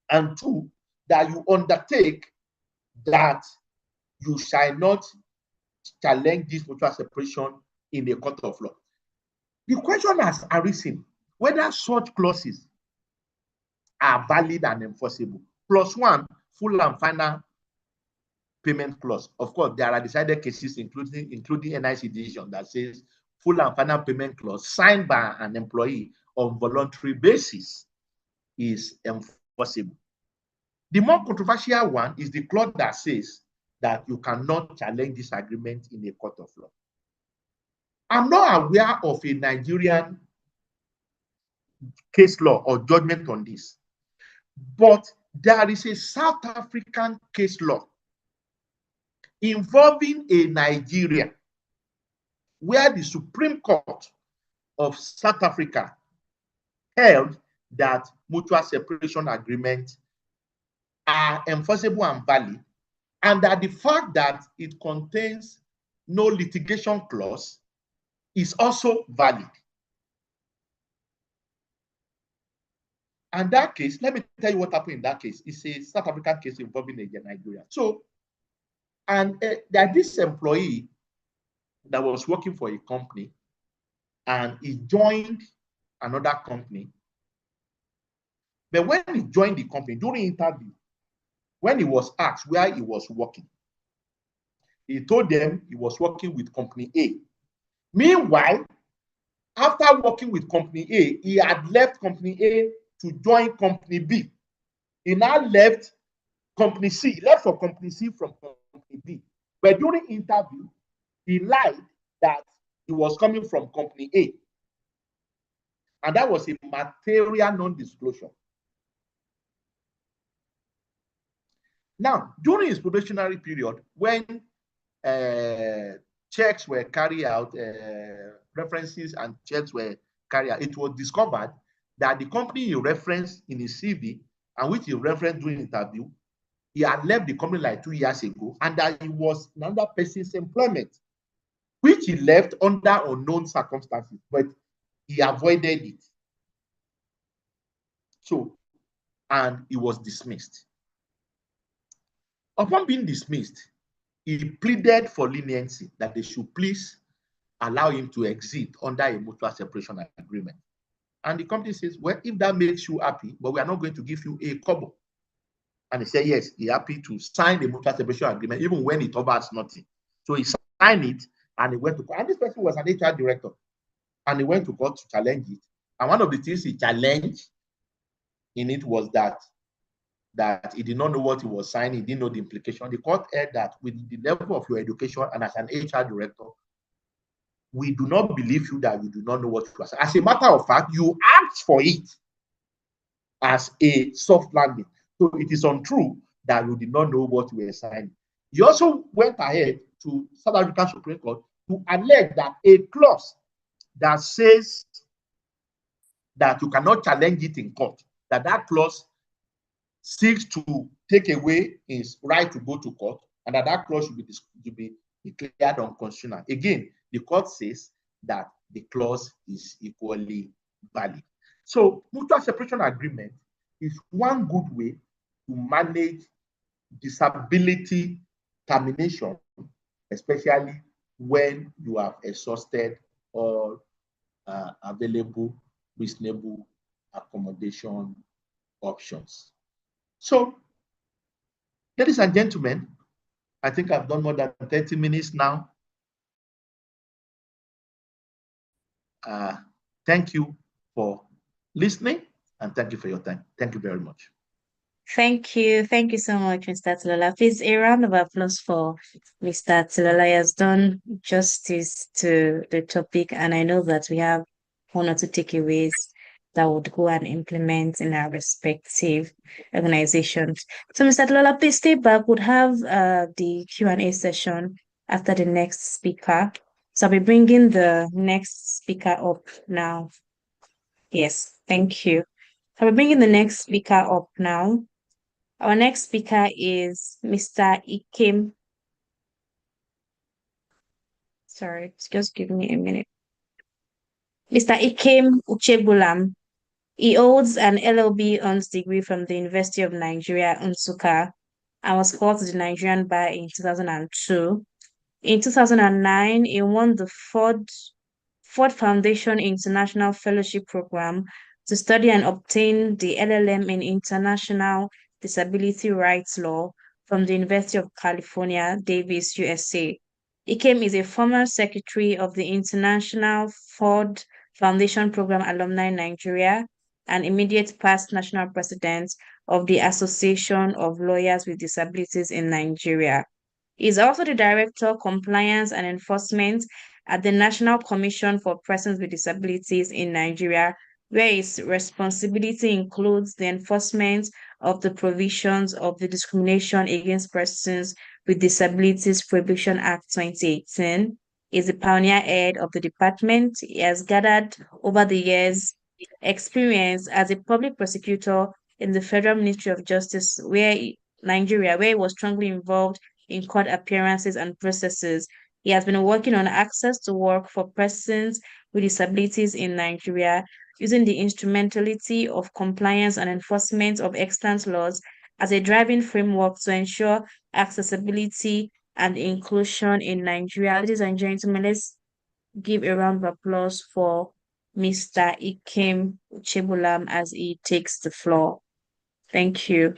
And two, that you undertake that you shall not challenge this mutual separation in a court of law. The question has arisen whether such clauses are valid and enforceable. Plus one, full and final payment clause. Of course, there are decided cases, including NIC decision, that says full and final payment clause signed by an employee on voluntary basis is enforceable. The more controversial one is the clause that says that you cannot challenge this agreement in a court of law. I'm not aware of a Nigerian case law or judgment on this, but there is a South African case law involving a Nigerian where the Supreme Court of South Africa held that mutual separation agreements are enforceable and valid, and that the fact that it contains no litigation clause is also valid. And that case, let me tell you what happened in that case. It's a South African case involving a Nigerian. So, and that this employee that was working for a company and he joined another company. But when he joined the company, during interview, when he was asked where he was working, he told them he was working with company A. Meanwhile, after working with company A, he had left company A to join company B. He now left company C. He left for company C from company B. But during interview, he lied that he was coming from company A. And that was a material non-disclosure. Now, during his probationary period, when checks were carried out, references and checks were carried out, it was discovered that the company he referenced in his CV and which he referenced during the interview, he had left the company like 2 years ago, and that he was in another person's employment, which he left under unknown circumstances, but he avoided it. So, and he was dismissed. Upon being dismissed, he pleaded for leniency, that they should please allow him to exit under a mutual separation agreement. And the company says, well, if that makes you happy, but we are not going to give you a kobo. And he said, yes, he's happy to sign the mutual separation agreement, even when it offers nothing. So he signed it and he went to court. And this person was an HR director. And he went to court to challenge it. And one of the things he challenged in it was that he did not know what he was signing, he didn't know the implication. The court held that with the level of your education and as an HR director, we do not believe you that you do not know what you are signing. As a matter of fact, you asked for it as a soft landing. So it is untrue that you did not know what you were signing. He also went ahead to South African Supreme Court to allege that a clause that says that you cannot challenge it in court, that clause seeks to take away his right to go to court, and that clause should be declared unconstitutional. Again, the court says that the clause is equally valid. So mutual separation agreement is one good way to manage disability termination, especially when you have exhausted all available reasonable accommodation options. So, ladies and gentlemen, I think I've done more than 30 minutes now. Thank you for listening, and thank you for your time. Thank you very much. Thank you. Thank you so much, Mr. Atilola. Please, a round of applause for Mr. Atilola. He has done justice to the topic, and I know that we have one or two takeaways that would go and implement in our respective organizations. So, Mr. Atilola, please stay back. We'll have the Q&A session after the next speaker. So I'll be bringing the next speaker up now. Yes, thank you. I'll be bringing the next speaker up now. Our next speaker is Mr. Ikem. Sorry, just give me a minute. Mr. Ikem Uchebulam. He holds an LLB honors degree from the University of Nigeria, Nsukka, and was called to the Nigerian bar in 2002. In 2009, he won the Ford Foundation International Fellowship Program to study and obtain the LLM in International Disability Rights Law from the University of California, Davis, USA. Ikem is a former secretary of the International Ford Foundation Program Alumni Nigeria and immediate past national president of the Association of Lawyers with Disabilities in Nigeria. He is also the Director, Compliance and Enforcement at the National Commission for Persons with Disabilities in Nigeria, where his responsibility includes the enforcement of the provisions of the Discrimination Against Persons with Disabilities Prohibition Act 2018. He is the pioneer head of the department. He has gathered over the years experience as a public prosecutor in the Federal Ministry of Justice, Nigeria, where he was strongly involved in court appearances and processes. He has been working on access to work for persons with disabilities in Nigeria, using the instrumentality of compliance and enforcement of extant laws as a driving framework to ensure accessibility and inclusion in Nigeria. Ladies and gentlemen, let's give a round of applause for Mr. Ikem Uchebulam as he takes the floor. Thank you.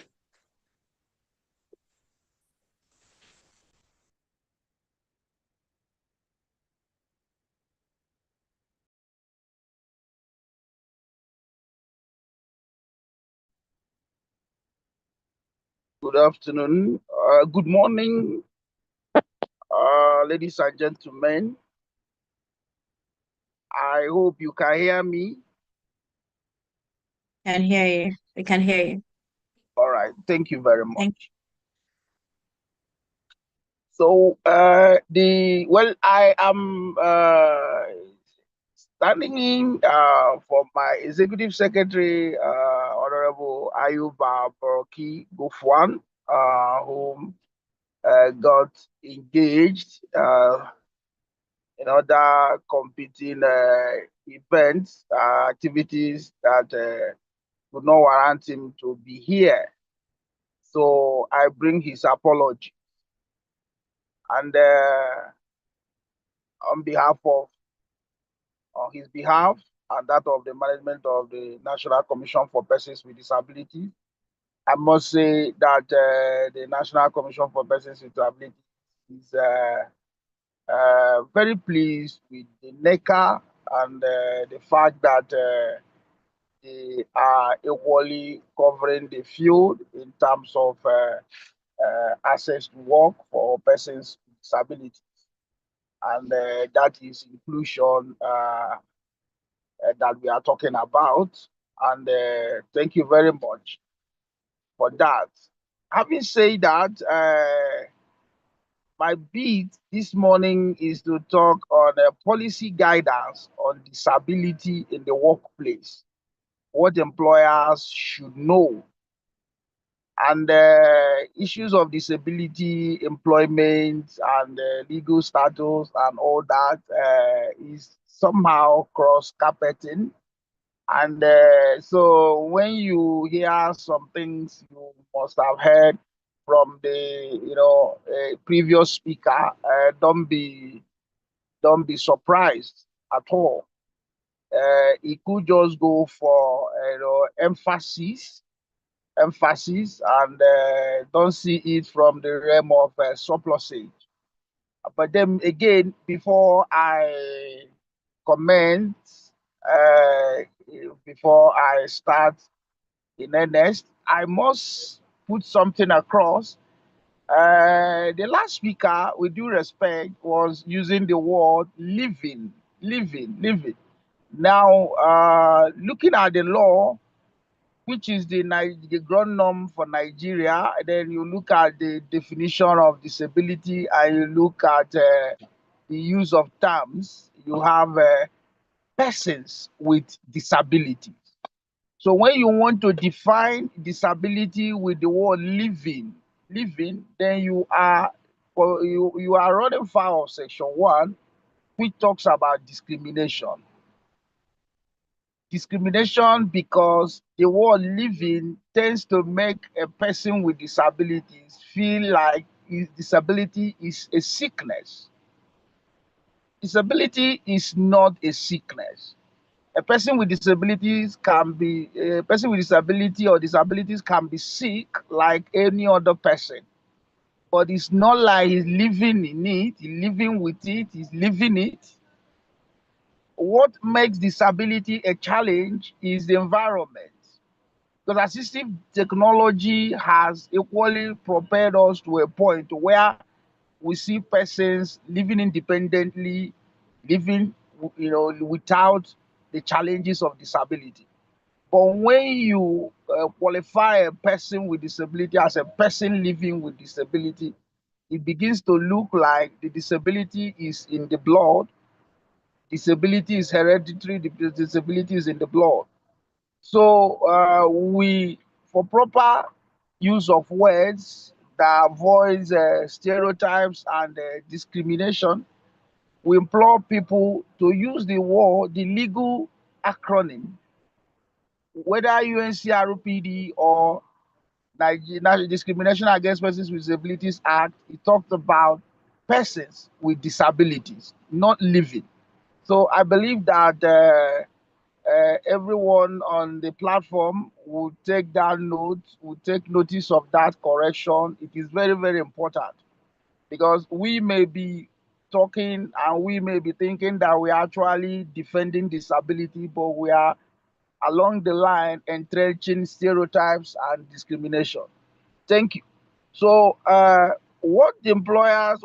Good afternoon. Good morning, ladies and gentlemen. I hope you can hear me. Can hear you. We can hear you. All right. Thank you very much. Thank you. So, I am standing in for my Executive Secretary, Honorable Ayuba Boroki Gufwan, whom got engaged in other competing events, activities that would not warrant him to be here. So I bring his apology. And on his behalf and that of the management of the National Commission for Persons with Disabilities, I must say that the National Commission for Persons with Disabilities is very pleased with the NECA and the fact that they are equally covering the field in terms of access to work for persons with disabilities. And that is inclusion that we are talking about. And thank you very much for that. Having said that, my beat this morning is to talk on policy guidance on disability in the workplace, what employers should know, And issues of disability, employment, and legal status, and all that is somehow cross-carpeting. And so when you hear some things you must have heard from the previous speaker, don't be surprised at all. It could just go for emphasis, and don't see it from the realm of surplusage. But then again, before I comment, uh, before I start in earnest, I must put something across. The last speaker, with due respect, was using the word living, living. Now, looking at the law, which is the ground norm for Nigeria, then you look at the definition of disability and you look at the use of terms, you have persons with disabilities. So when you want to define disability with the word living, then you are running foul of Section 1, which talks about discrimination. Discrimination because the word living tends to make a person with disabilities feel like his disability is a sickness. Disability is not a sickness. A person with disability or disabilities can be sick like any other person, but it's not like he's living in it, he's living with it, he's living it. What makes disability a challenge is the environment, because assistive technology has equally propelled us to a point where we see persons living independently, living without the challenges of disability. But when you qualify a person with disability as a person living with disability, it begins to look like the disability is in the blood, disability is hereditary, disability is in the blood. So for proper use of words that avoids stereotypes and discrimination, we implore people to use the legal acronym, whether UNCRPD or National Discrimination Against Persons with Disabilities Act. It talked about persons with disabilities, not living. So I believe that everyone on the platform will take that note, will take notice of that correction. It is very, very important, because we may be talking and we may be thinking that we are actually defending disability, but we are along the line entrenching stereotypes and discrimination. Thank you. So what employers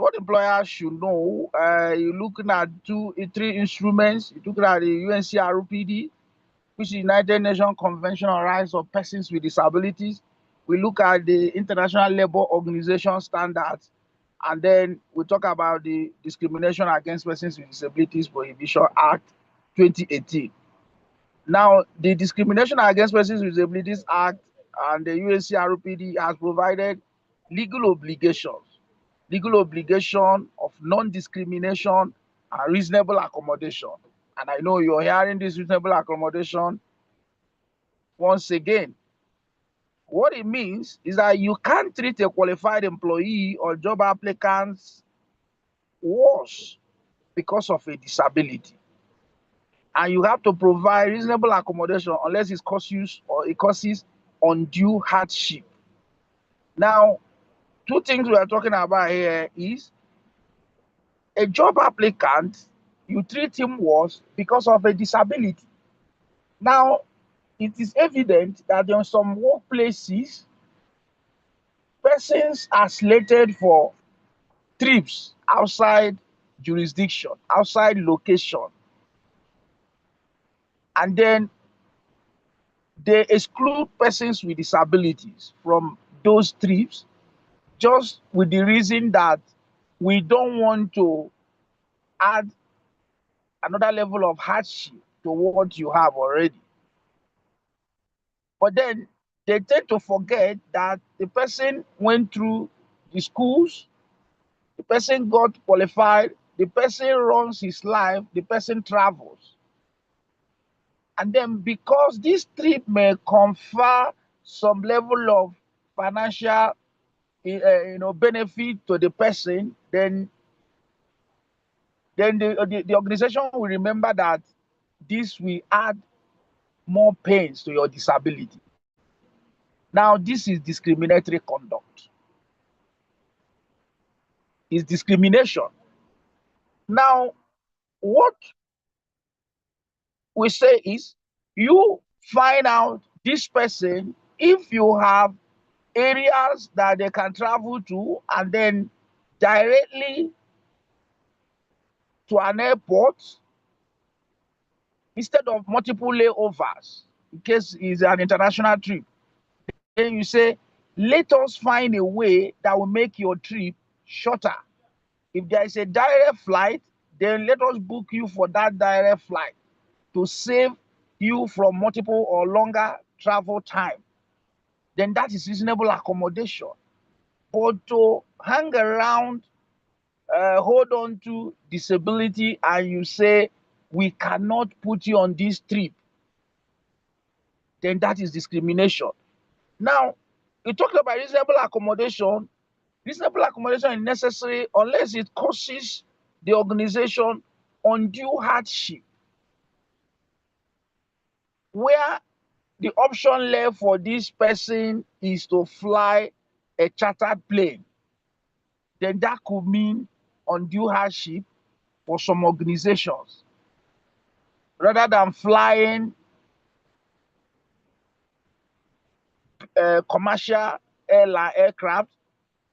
should know, you're looking at three instruments. You're looking at the UNCRPD, which is United Nations Convention on Rights of Persons with Disabilities. We look at the International Labour Organization standards, and then we talk about the Discrimination Against Persons with Disabilities Prohibition Act 2018. Now, the Discrimination Against Persons with Disabilities Act and the UNCRPD has provided legal obligation of non-discrimination and reasonable accommodation. And I know you're hearing this reasonable accommodation once again. What it means is that you can't treat a qualified employee or job applicants worse because of a disability. And you have to provide reasonable accommodation unless it causes undue hardship. Now, two things we are talking about here is a job applicant, you treat him worse because of a disability. Now, it is evident that in some workplaces, persons are slated for trips outside jurisdiction, outside location, and then they exclude persons with disabilities from those trips just with the reason that we don't want to add another level of hardship to what you have already. But then they tend to forget that the person went through the schools, the person got qualified, the person runs his life, the person travels. And then because this trip may confer some level of financial benefit to the person, then the organization will remember that this will add more pains to your disability. Now, this is discriminatory conduct. It's discrimination. Now, what we say is you find out this person if you have areas that they can travel to and then directly to an airport instead of multiple layovers in case it's an international trip. Then you say, let us find a way that will make your trip shorter. If there is a direct flight, then let us book you for that direct flight to save you from multiple or longer travel time. Then that is reasonable accommodation. But to hang around, hold on to disability, and you say, we cannot put you on this trip, then that is discrimination. Now, you talked about reasonable accommodation. Reasonable accommodation is necessary unless it causes the organization undue hardship, where the option left for this person is to fly a chartered plane. Then that could mean undue hardship for some organizations. Rather than flying commercial aircraft,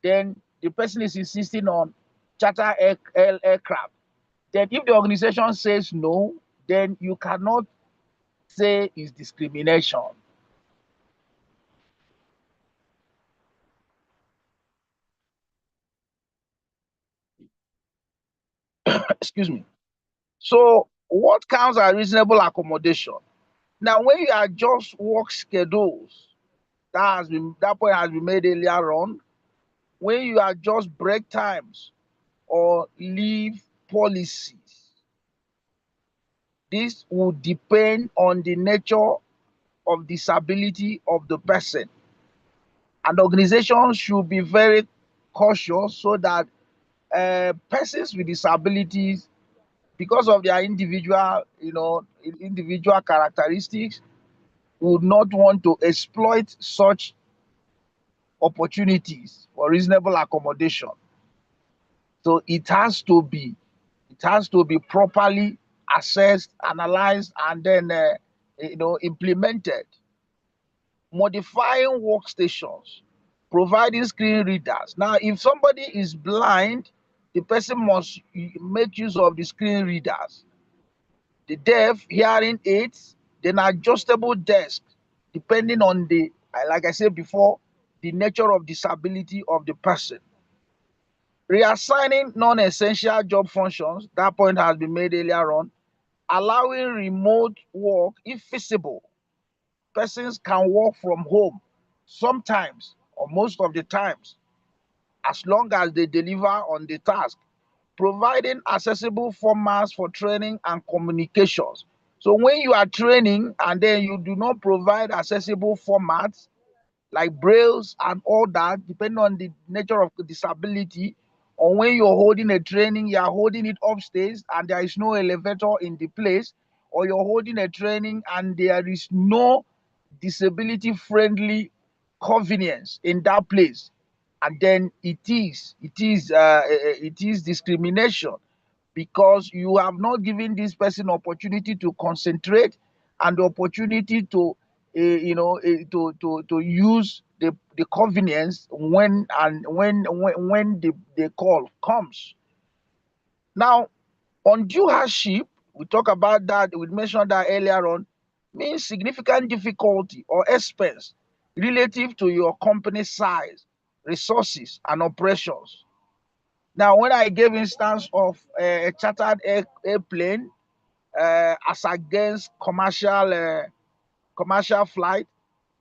then the person is insisting on charter aircraft. Then if the organization says no, then you cannot say it's discrimination. Excuse me. So what counts as reasonable accommodation? Now, when you adjust work schedules, that point has been made earlier on. When you adjust break times or leave policies, this will depend on the nature of disability of the person. And organizations should be very cautious so that persons with disabilities, because of their individual characteristics, would not want to exploit such opportunities for reasonable accommodation. So it has to be properly assessed, analyzed, and then implemented. Modifying workstations, providing screen readers. Now, if somebody is blind, the person must make use of the screen readers. The deaf, hearing aids, then adjustable desk, depending on the, like I said before, the nature of disability of the person. Reassigning non-essential job functions, that point has been made earlier on. Allowing remote work if feasible. Persons can work from home sometimes or most of the times, as long as they deliver on the task. Providing accessible formats for training and communications. So when you are training and then you do not provide accessible formats like brailles and all that, depending on the nature of the disability, or when you're holding a training, you're holding it upstairs and there is no elevator in the place, or you're holding a training and there is no disability friendly convenience in that place, and then it is discrimination, because you have not given this person opportunity to concentrate and the opportunity to to use the convenience when the call comes. Now, undue hardship, we talk about that, we mentioned that earlier on, means significant difficulty or expense relative to your company size, resources, and operations. Now, when I gave instance of a chartered airplane as against commercial flight,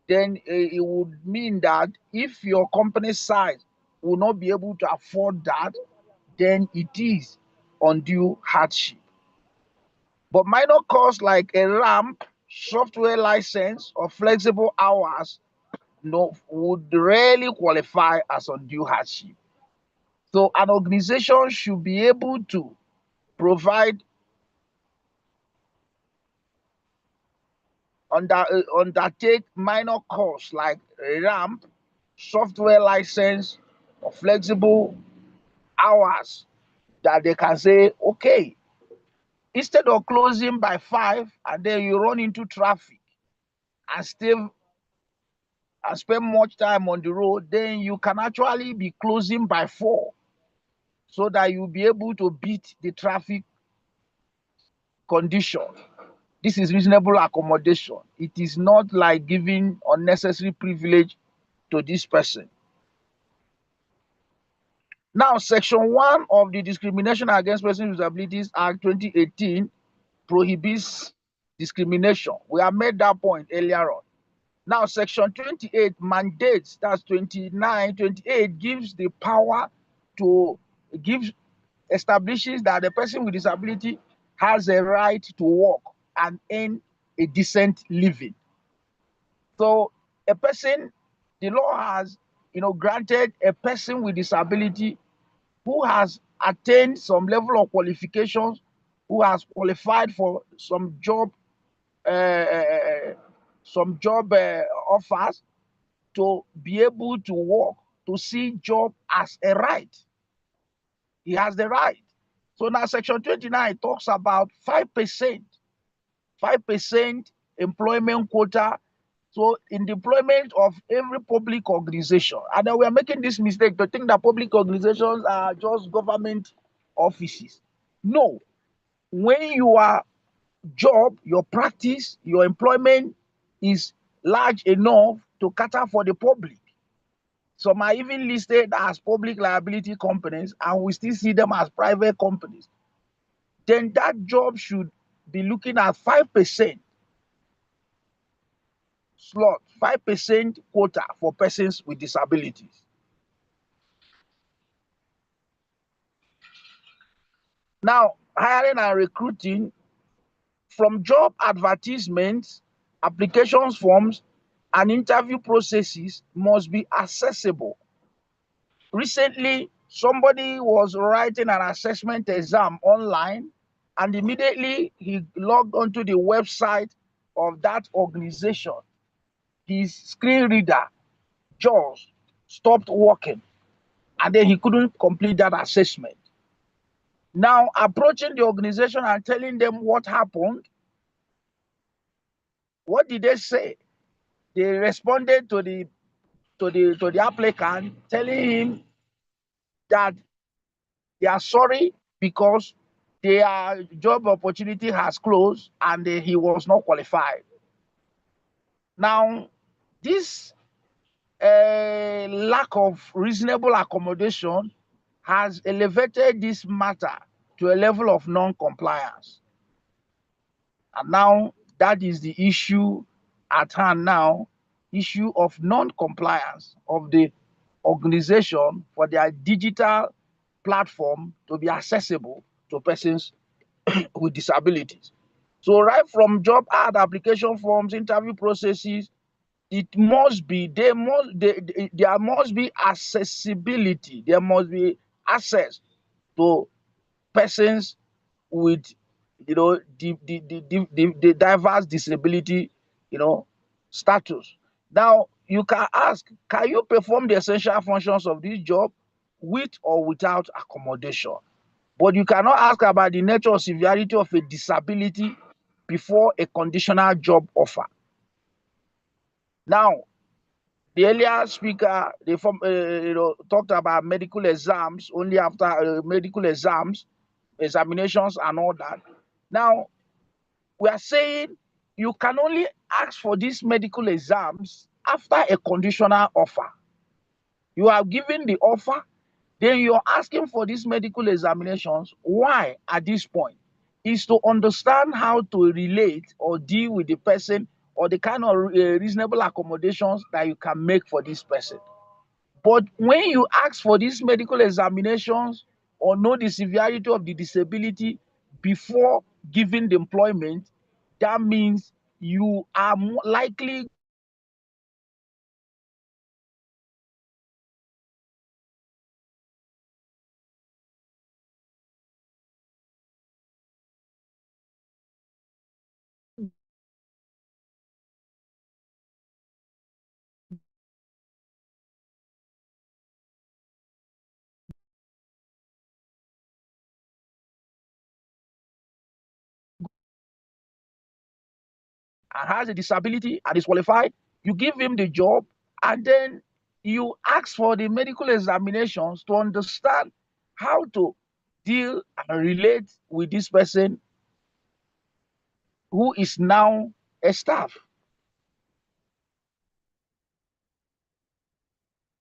then it would mean that if your company size will not be able to afford that, then it is undue hardship. But minor costs like a ramp, software license, or flexible hours would rarely qualify as undue hardship. So an organization should be able to provide undertake minor costs like a ramp, software license, or flexible hours that they can say, okay, instead of closing by 5 and then you run into traffic and still and spend much time on the road, then you can actually be closing by 4 so that you'll be able to beat the traffic condition. This is reasonable accommodation. It is not like giving unnecessary privilege to this person. Now, Section 1 of the Discrimination Against Persons with Disabilities Act 2018 prohibits discrimination. We have made that point earlier on. Now, Section 28 mandates, that's 29, 28 gives the power to establishes that the person with disability has a right to work and earn a decent living. So a person, the law has, granted a person with disability who has attained some level of qualifications, who has qualified for some job offers, to be able to work, to see job as a right. He has the right. So now Section 29 talks about 5% employment quota. So in deployment of every public organization, and then we are making this mistake to think that public organizations are just government offices. No, when your job, your practice, your employment is large enough to cater for the public. Some are even listed as public liability companies, and we still see them as private companies. Then that job should be looking at 5% slot, 5% quota for persons with disabilities. Now, hiring and recruiting, from job advertisements, applications forms, and interview processes must be accessible. Recently, somebody was writing an assessment exam online, and immediately he logged onto the website of that organization. His screen reader, JAWS, stopped working, and then he couldn't complete that assessment. Now, approaching the organization and telling them what happened, what did they say? They responded to the applicant, telling him that they are sorry because their job opportunity has closed and he was not qualified. Now, this lack of reasonable accommodation has elevated this matter to a level of non-compliance. And now that is the issue at hand now, issue of non-compliance of the organization for their digital platform to be accessible to persons with disabilities. So right from job ad application forms, interview processes, there must be accessibility. There must be access to persons with the diverse disability status. Now you can ask, can you perform the essential functions of this job with or without accommodation? But you cannot ask about the nature or severity of a disability before a conditional job offer. Now, the earlier speaker, talked about medical exams only after medical examinations and all that. Now, we are saying you can only ask for these medical exams after a conditional offer. You are given the offer, then you're asking for these medical examinations. Why at this point? Is to understand how to relate or deal with the person or the kind of reasonable accommodations that you can make for this person. But when you ask for these medical examinations or know the severity of the disability before giving the employment, that means you are more likely and has a disability and is qualified, you give him the job, and then you ask for the medical examinations to understand how to deal and relate with this person who is now a staff.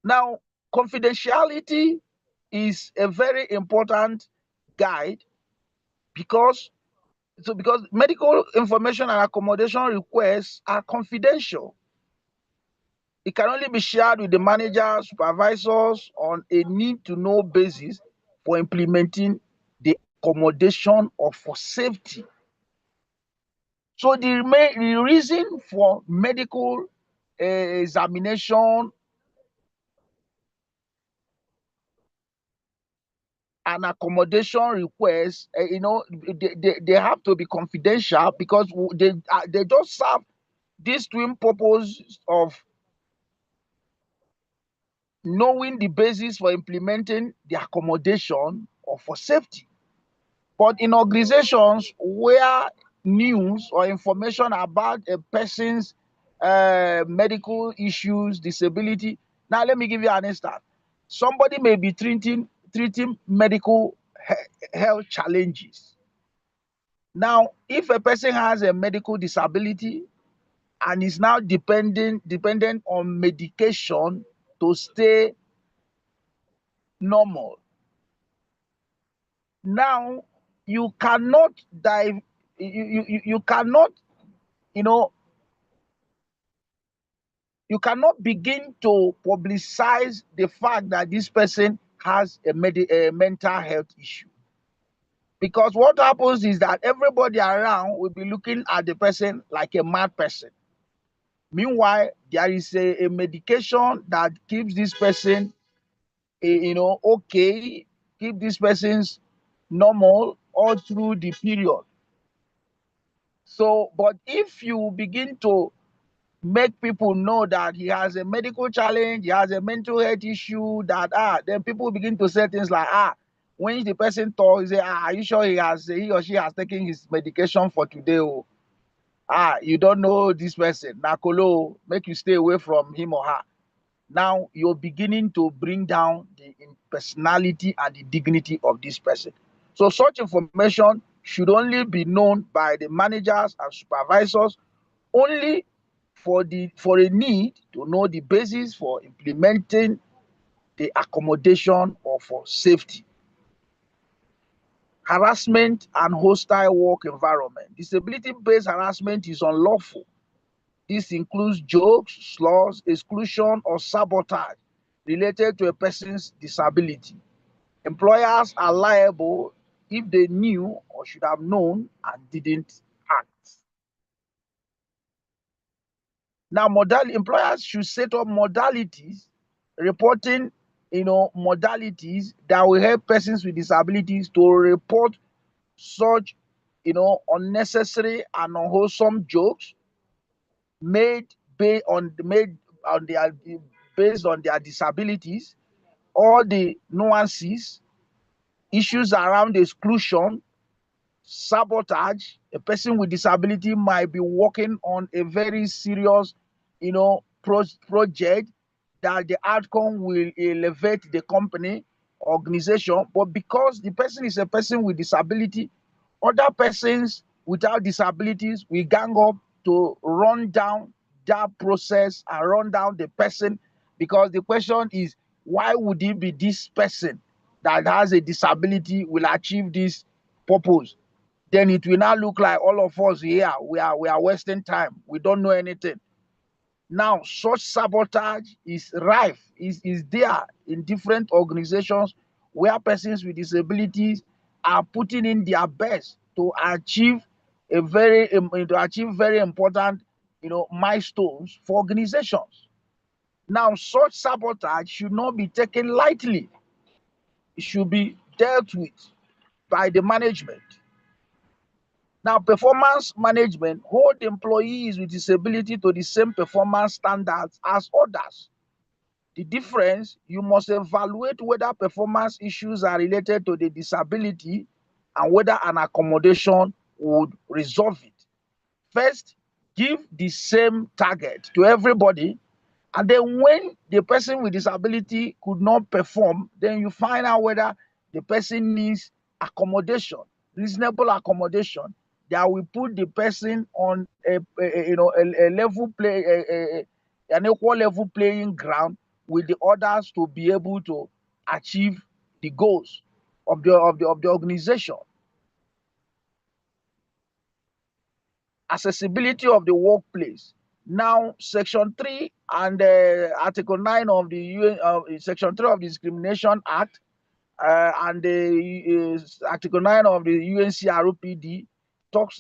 Now, confidentiality is a very important guide because medical information and accommodation requests are confidential. It can only be shared with the managers, supervisors on a need-to-know basis for implementing the accommodation or for safety. So the reason for medical examination and accommodation requests, they have to be confidential because they just serve this twin purpose of knowing the basis for implementing the accommodation or for safety. But in organizations where news or information about a person's medical issues, disability. Now, let me give you an instance. Somebody may be treating medical health challenges. Now, if a person has a medical disability and is now dependent on medication to stay normal, now you cannot you cannot you cannot begin to publicize the fact that this person has a mental health issue, because what happens is that everybody around will be looking at the person like a mad person. Meanwhile, there is a medication that keeps this person okay, keep this person's normal all through the period. So, but if you begin to make people know that he has a medical challenge, he has a mental health issue, then people begin to say things like, when the person talks, say, are you sure he or she has taken his medication for today? Oh, you don't know this person. Nakolo, make you stay away from him or her. Now you're beginning to bring down the personality and the dignity of this person. So such information should only be known by the managers and supervisors only for a need to know the basis for implementing the accommodation or for safety. Harassment and hostile work environment. Disability-based harassment is unlawful. This includes jokes, slurs, exclusion, or sabotage related to a person's disability. Employers are liable if they knew or should have known and didn't act. Now, employers should set up modalities, reporting, modalities that will help persons with disabilities to report such, unnecessary and unwholesome jokes made based on their disabilities, all the nuances, issues around exclusion, sabotage. A person with disability might be working on a very serious, project that the outcome will elevate the company, organization, but because the person is a person with disability, other persons without disabilities will gang up to run down that process and run down the person, because the question is, why would it be this person that has a disability will achieve this purpose? then it will now look like all of us here, we are wasting time. We don't know anything. Now, such sabotage is rife, is there in different organizations where persons with disabilities are putting in their best to achieve very important, milestones for organizations. Now, such sabotage should not be taken lightly. It should be dealt with by the management. Now, performance management hold employees with disability to the same performance standards as others. The difference, you must evaluate whether performance issues are related to the disability and whether an accommodation would resolve it. First, give the same target to everybody, and then when the person with disability could not perform, then you find out whether the person needs accommodation, reasonable accommodation that will put the person on a level an equal level playing ground with the others to be able to achieve the goals of the organization. Accessibility of the workplace. Now, Section 3 and Article 9 of the Section 3 of the Discrimination Act and Article 9 of the UNCRPD talk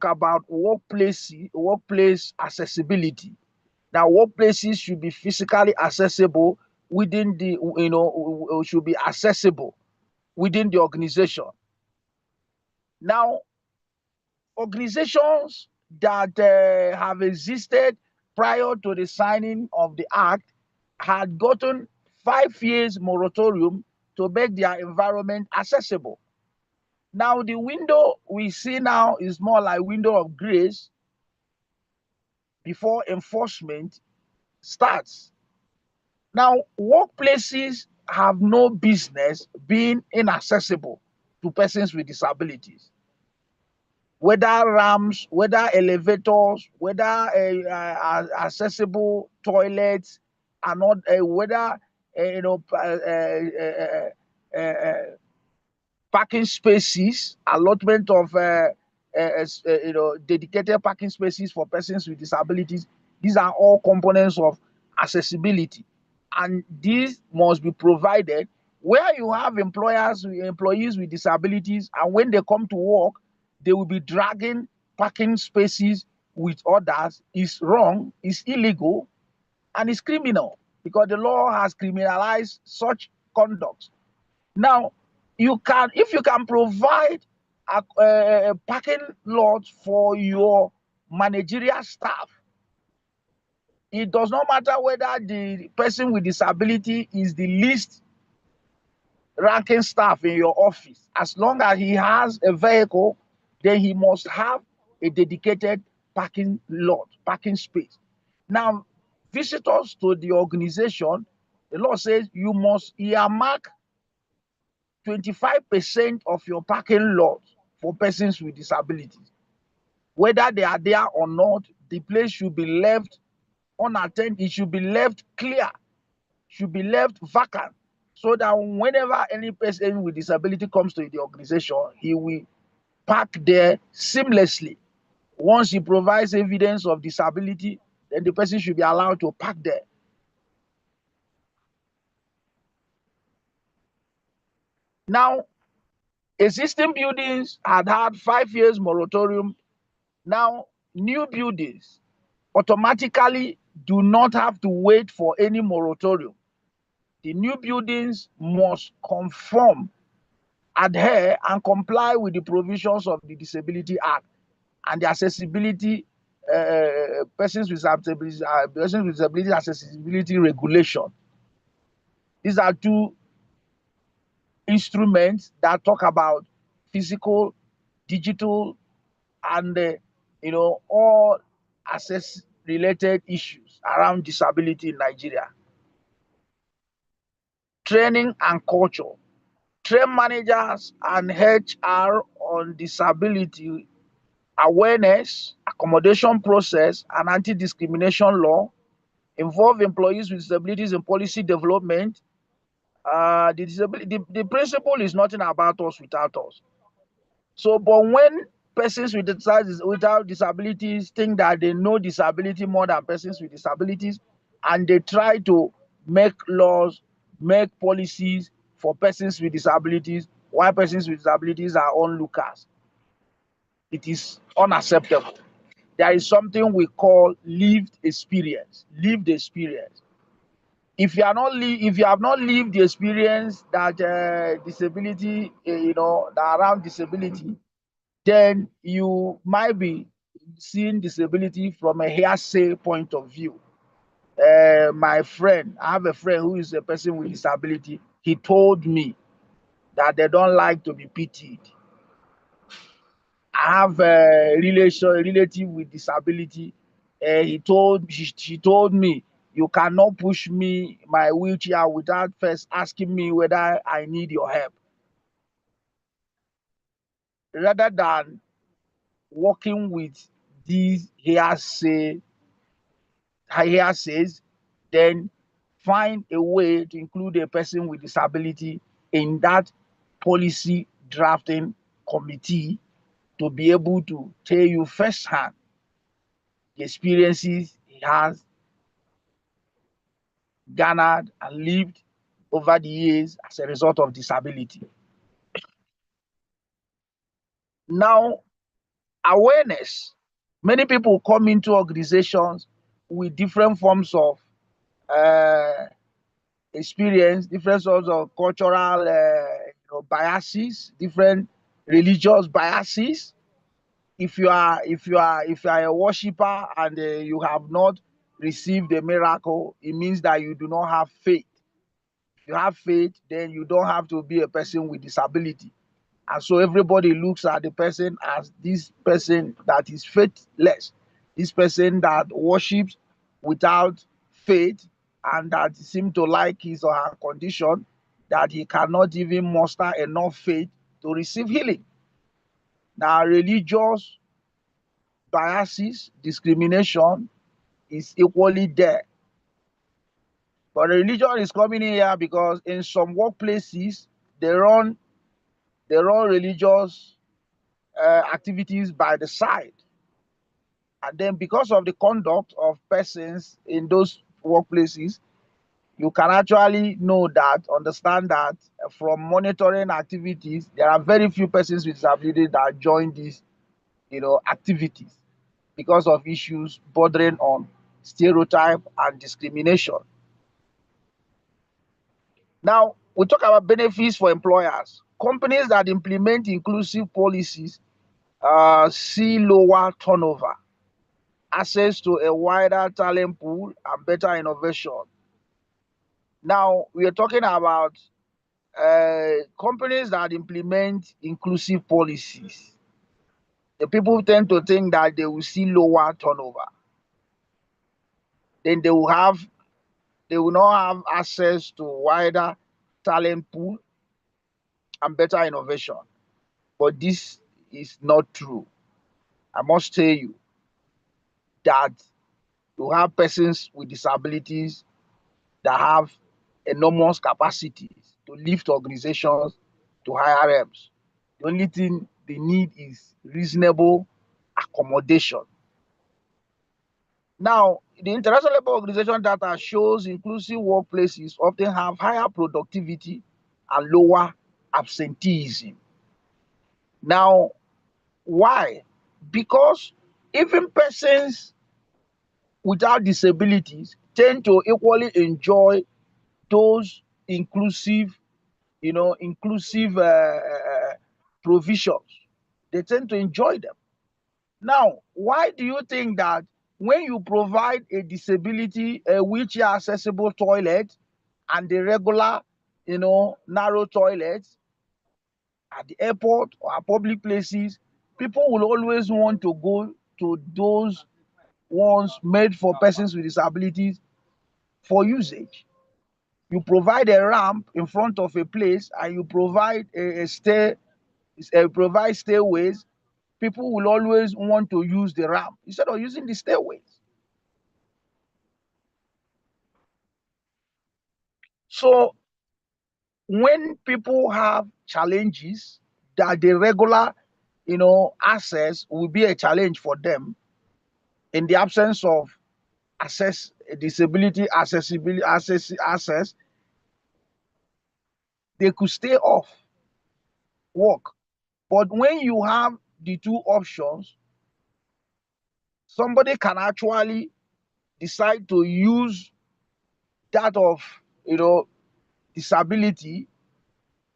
about workplace accessibility. Now, workplaces should be physically accessible within the should be accessible within the organization. Now, organizations that have existed prior to the signing of the act had gotten 5 years moratorium to make their environment accessible. Now, the window we see now is more like window of grace before enforcement starts. Now, workplaces have no business being inaccessible to persons with disabilities. Whether ramps, whether elevators, whether accessible toilets, and not whether parking spaces, allotment of dedicated parking spaces for persons with disabilities. These are all components of accessibility, and these must be provided where you have employees with disabilities, and when they come to work, they will be dragging parking spaces with others. Is wrong, is illegal, and is criminal, because the law has criminalized such conduct. Now, if you can provide a parking lot for your managerial staff, it does not matter whether the person with disability is the least ranking staff in your office. As long as he has a vehicle, then he must have a dedicated parking lot, parking space. Now, visitors to the organization, the law says you must earmark 25% of your parking lot for persons with disabilities. Whether they are there or not, the place should be left unattended. It should be left clear, should be left vacant, so that whenever any person with disability comes to the organization, he will park there seamlessly. Once he provides evidence of disability, then the person should be allowed to park there. Now, existing buildings had 5 years moratorium. Now, new buildings automatically do not have to wait for any moratorium. The new buildings must conform, adhere, and comply with the provisions of the Disability Act and the accessibility persons with disability accessibility regulation. These are two instruments that talk about physical, digital, and all access related issues around disability in Nigeria. Training and culture. Train managers and HR on disability awareness, accommodation process, and anti-discrimination law. Involve employees with disabilities in policy development. The principle is nothing about us without us. So, but when persons without disabilities think that they know disability more than persons with disabilities, and they try to make laws, make policies for persons with disabilities, while persons with disabilities are onlookers, it is unacceptable. There is something we call lived experience. Lived experience. If you have not lived the experience that disability, that around disability, then you might be seeing disability from a hearsay point of view. My friend, I have a friend who is a person with disability. He told me that they don't like to be pitied. I have a relative with disability. She told me, you cannot push me my wheelchair without first asking me whether I need your help. Rather than working with these hearsays, then find a way to include a person with disability in that policy drafting committee to be able to tell you firsthand the experiences he has garnered and lived over the years as a result of disability. Now, awareness. Many people come into organizations with different forms of experience, different sorts of cultural biases, different religious biases. If you are a worshiper and you have not received a miracle, it means that you do not have faith. If you have faith, then you don't have to be a person with disability. And so everybody looks at the person as this person that is faithless, this person that worships without faith, and that seems to like his or her condition, that he cannot even muster enough faith to receive healing. Now, religious biases, discrimination is equally there. But religion is coming in here because in some workplaces, they run religious activities by the side. And then because of the conduct of persons in those workplaces, you can actually understand that from monitoring activities, there are very few persons with disability that join these, activities because of issues bordering on stereotype and discrimination. Now, we talk about benefits for employers. Companies that implement inclusive policies see lower turnover, access to a wider talent pool, and better innovation. Now, we are talking about companies that implement inclusive policies. The people tend to think that they will see lower turnover. Then they will not have access to wider talent pool and better innovation. But this is not true. I must tell you that you have persons with disabilities that have enormous capacities to lift organizations to higher realms. The only thing they need is reasonable accommodation. Now, the International Labour Organization data shows inclusive workplaces often have higher productivity and lower absenteeism. Now, why? Because even persons without disabilities tend to equally enjoy those inclusive provisions. They tend to enjoy them. Now, why do you think that when you provide a disability, a wheelchair accessible toilet and the regular, narrow toilets at the airport or at public places, people will always want to go to those ones made for persons with disabilities for usage? You provide a ramp in front of a place and you provide provide stairways. People will always want to use the ramp instead of using the stairways. So when people have challenges that the regular access will be a challenge for them. In the absence of disability accessibility access, they could stay off work. But when you have the two options, somebody can actually decide to use that of disability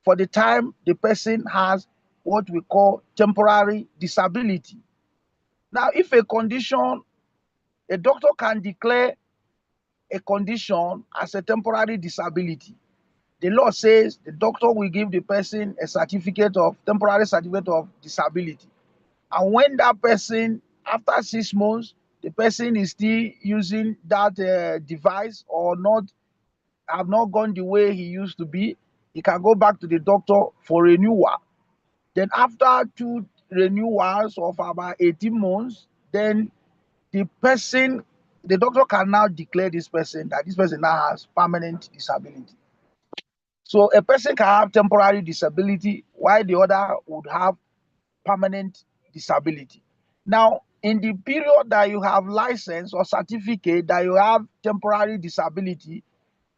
for the time the person has what we call temporary disability. Now, if a doctor can declare a condition as a temporary disability, the law says the doctor will give the person a temporary certificate of disability. And when that person, after 6 months, the person is still using that device or have not gone the way he used to be, he can go back to the doctor for renewal. Then after 2 renewals of about 18 months, then the doctor can now declare this person now has permanent disability. So a person can have temporary disability while the other would have permanent disability. Now, in the period that you have license or certificate that you have temporary disability,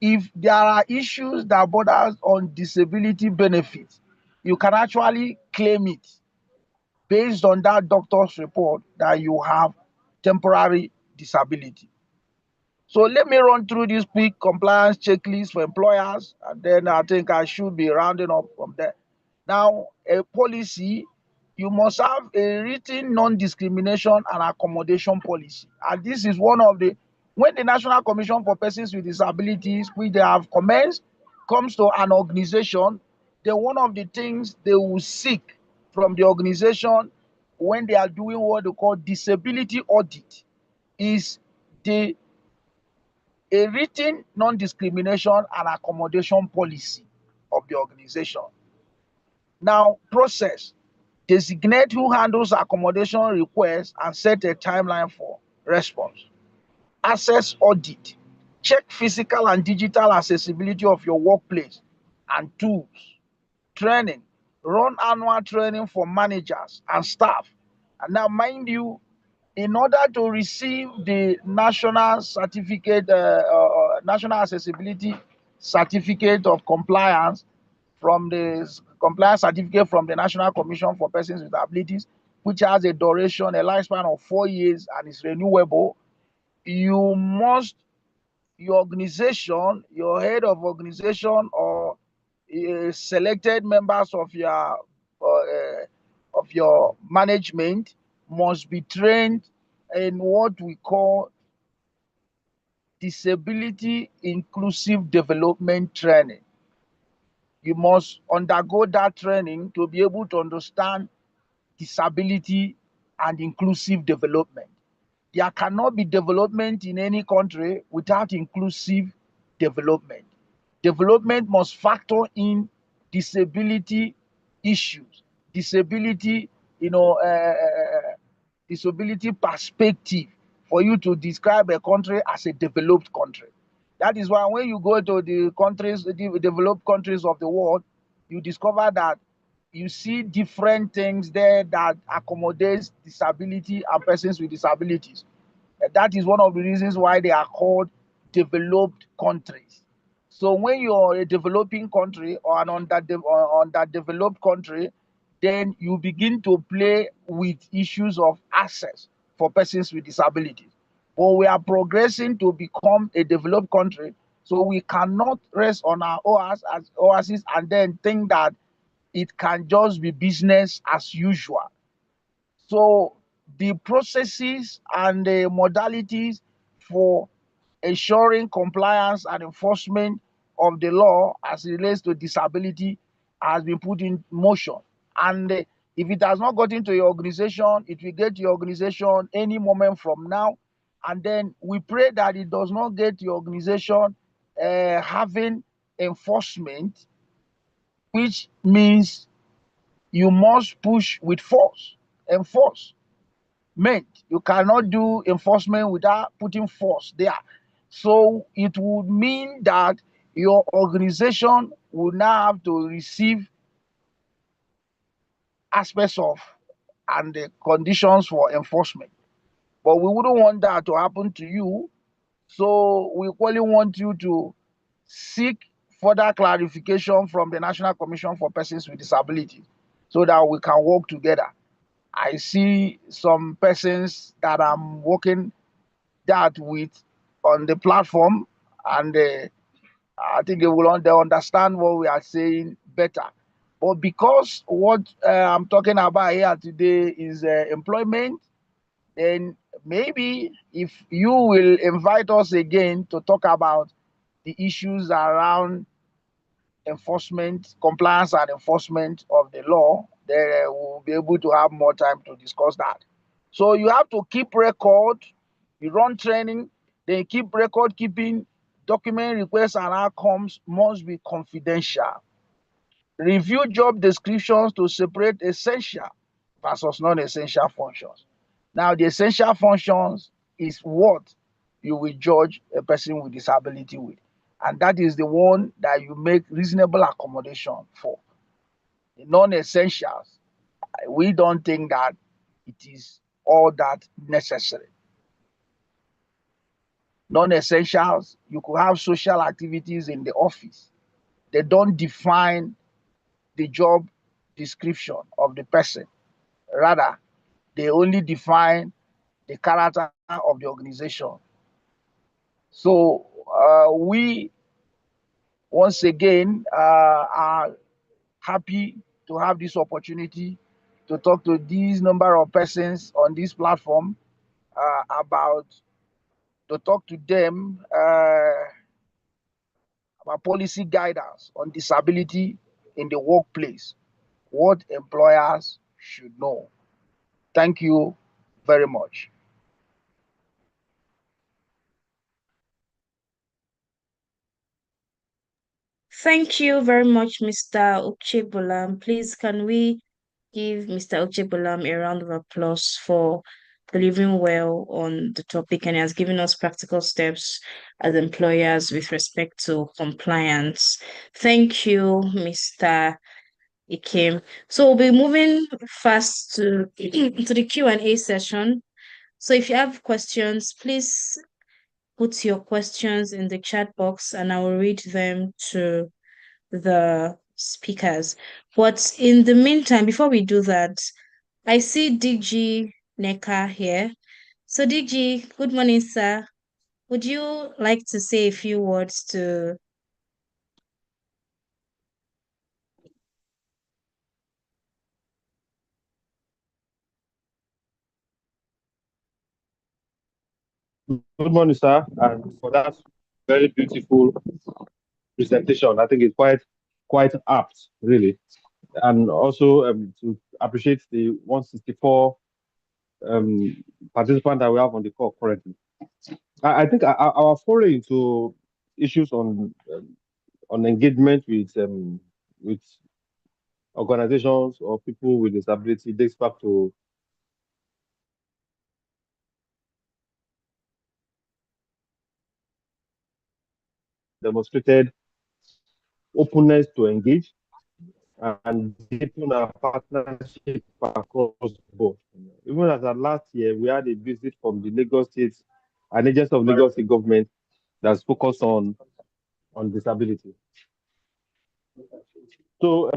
if there are issues that borders on disability benefits, you can actually claim it based on that doctor's report that you have temporary disability. So let me run through this quick compliance checklist for employers, and then I think I should be rounding up from there. Now, a policy, you must have a written non-discrimination and accommodation policy. And this is when the National Commission for Persons with Disabilities, which they have commenced, comes to an organization, then one of the things they will seek from the organization when they are doing what they call disability audit is a written non-discrimination and accommodation policy of the organization. Now, process. Designate who handles accommodation requests and set a timeline for response. Access audit. Check physical and digital accessibility of your workplace and tools. Training. Run annual training for managers and staff. And now, mind you, in order to receive the national accessibility certificate of compliance from the compliance certificate from the National Commission for Persons with Disabilities, which has a lifespan of 4 years and is renewable, your organization, your head of organization, or selected members of your management must be trained in what we call disability inclusive development training. You must undergo that training to be able to understand disability and inclusive development. There cannot be development in any country without inclusive development. Development must factor in disability issues, disability perspective for you to describe a country as a developed country. That is why when you go to the developed countries of the world, you discover that you see different things there that accommodates disability and persons with disabilities. That is one of the reasons why they are called developed countries. So when you're a developing country or an underdeveloped country, then you begin to play with issues of access for persons with disabilities. But we are progressing to become a developed country, so we cannot rest on our oasis and then think that it can just be business as usual. So the processes and the modalities for ensuring compliance and enforcement of the law as it relates to disability has been put in motion. And if it has not got into your organization, it will get to your organization any moment from now. And then we pray that it does not get to your organization having enforcement, which means you must push with force. Enforce meant you cannot do enforcement without putting force there. So it would mean that your organization will now have to receive aspects of and the conditions for enforcement. But we wouldn't want that to happen to you. So we equally want you to seek further clarification from the National Commission for Persons with Disabilities so that we can work together. I see some persons that I'm working that with on the platform, and I think they understand what we are saying better. But because what I'm talking about here today is employment, then maybe if you will invite us again to talk about the issues around enforcement, compliance and enforcement of the law, then we'll be able to have more time to discuss that. So you have to keep record, you run training, then keep record keeping. Document requests and outcomes must be confidential. Review job descriptions to separate essential versus non-essential functions. Now, the essential functions is what you will judge a person with disability with. And that is the one that you make reasonable accommodation for. The non-essentials, we don't think that it is all that necessary. Non-essentials, you could have social activities in the office. They don't define the job description of the person. Rather, they only define the character of the organization. So we, once again, are happy to have this opportunity to talk to these number of persons on this platform to talk to them about policy guidance on disability in the workplace, what employers should know. Thank you very much. Thank you very much, Mr. Uchebulam. Please, can we give Mr. Uchebulam a round of applause for delivering well on the topic, and he has given us practical steps as employers with respect to compliance. Thank you, Mr. Ikem. So we'll be moving fast to the Q&A session. So if you have questions, please put your questions in the chat box and I will read them to the speakers. But in the meantime, before we do that, I see DG Neka here. So DG, good morning, sir. Would you like to say a few words to... Good morning, sir, and for that very beautiful presentation. I think it's quite apt, really, and also to appreciate the 164 participants that we have on the call currently. I think our foray into issues on engagement with organizations or people with disability dates back to demonstrated openness to engage and deepen our partnership across the board. Even as of last year, we had a visit from the Lagos State, an agency of Lagos State government that's focused on disability. So,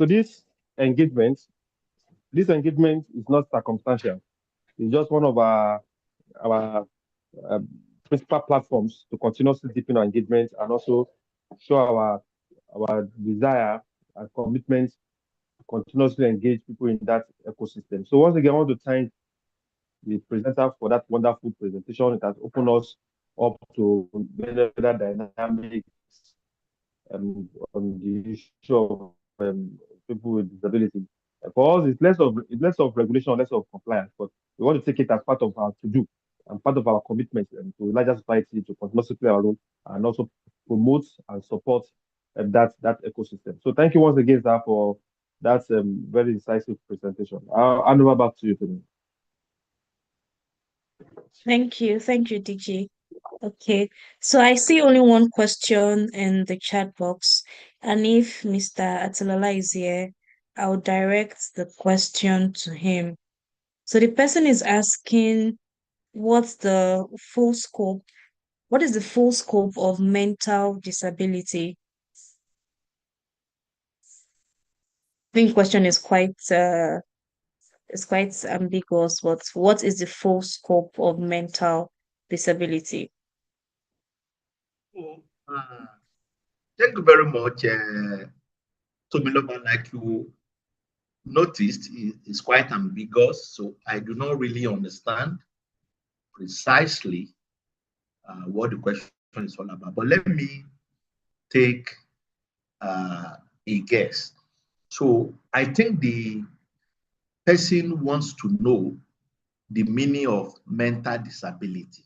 this engagement is not circumstantial. It's just one of our principal platforms to continuously deepen our engagement and also show our desire and commitment to continuously engage people in that ecosystem. So once again, I want to thank the presenter for that wonderful presentation. It has opened us up to better dynamics on the issue of people with disability. For us, it's less of regulation, less of compliance, but we want to take it as part of our to-do and part of our commitment to larger society to continuously play our role and also promote and support that ecosystem. So thank you once again, sir, for that very decisive presentation. I'll hand over back to you today. Thank you, DG. Okay, so I see only one question in the chat box, and if Mr. Atilola is here, I'll direct the question to him. So the person is asking what's the full scope, what is the full scope of mental disability? I think question is quite ambiguous, but what is the full scope of mental disability? So, thank you very much. Tomiloba, like you noticed, is quite ambiguous. So I do not really understand precisely what the question is all about. But let me take a guess. So I think the person wants to know the meaning of mental disability.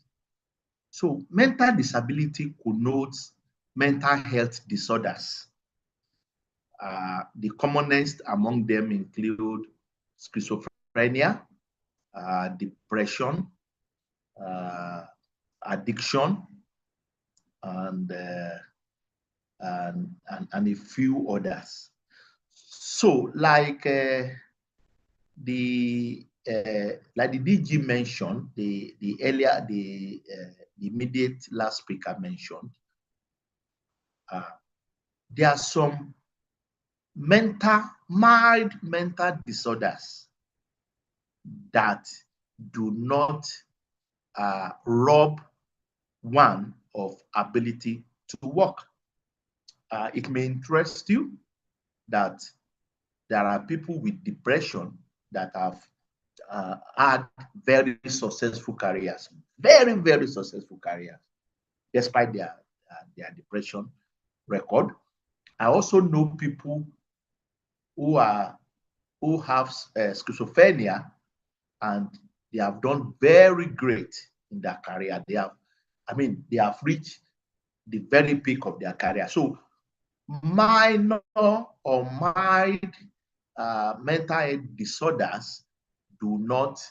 So mental disability connotes mental health disorders. The commonest among them include schizophrenia, depression, addiction, and a few others. So, like the DG mentioned, the immediate last speaker mentioned, there are some mild mental disorders that do not rob one of ability to work. It may interest you that there are people with depression that have had very successful careers, very successful careers, despite their depression record. I also know people who have schizophrenia, and they have done very great in their career. They have reached the very peak of their career. So minor or mild mental health disorders do not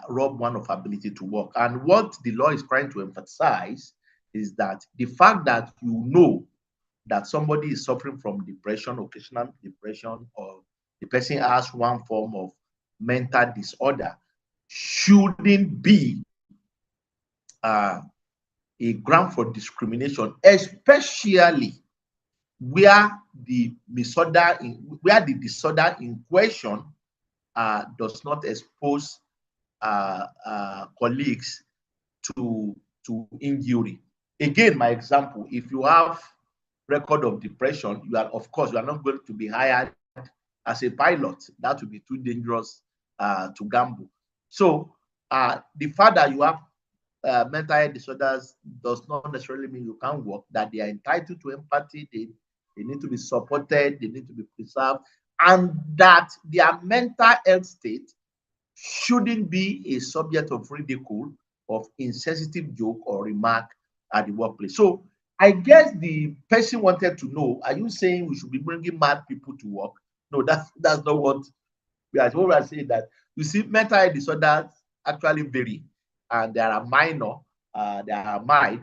rob one of ability to work. And what the law is trying to emphasize is that the fact that you know that somebody is suffering from depression, occasional depression, or the person has one form of mental disorder shouldn't be a ground for discrimination, especially where the disorder in question does not expose colleagues to injury. Again, my example: if you have record of depression, you are not going to be hired as a pilot. That would be too dangerous to gamble. So the fact that you have mental health disorders does not necessarily mean you can't work. That they are entitled to empathy, they need to be supported, they need to be preserved, and that their mental health state shouldn't be a subject of ridicule, of insensitive joke or remark at the workplace. So I guess the person wanted to know, are you saying we should be bringing mad people to work? No, that's not what we are. What we are saying that, you see, mental health disorders actually vary, and there are minor, there are mild,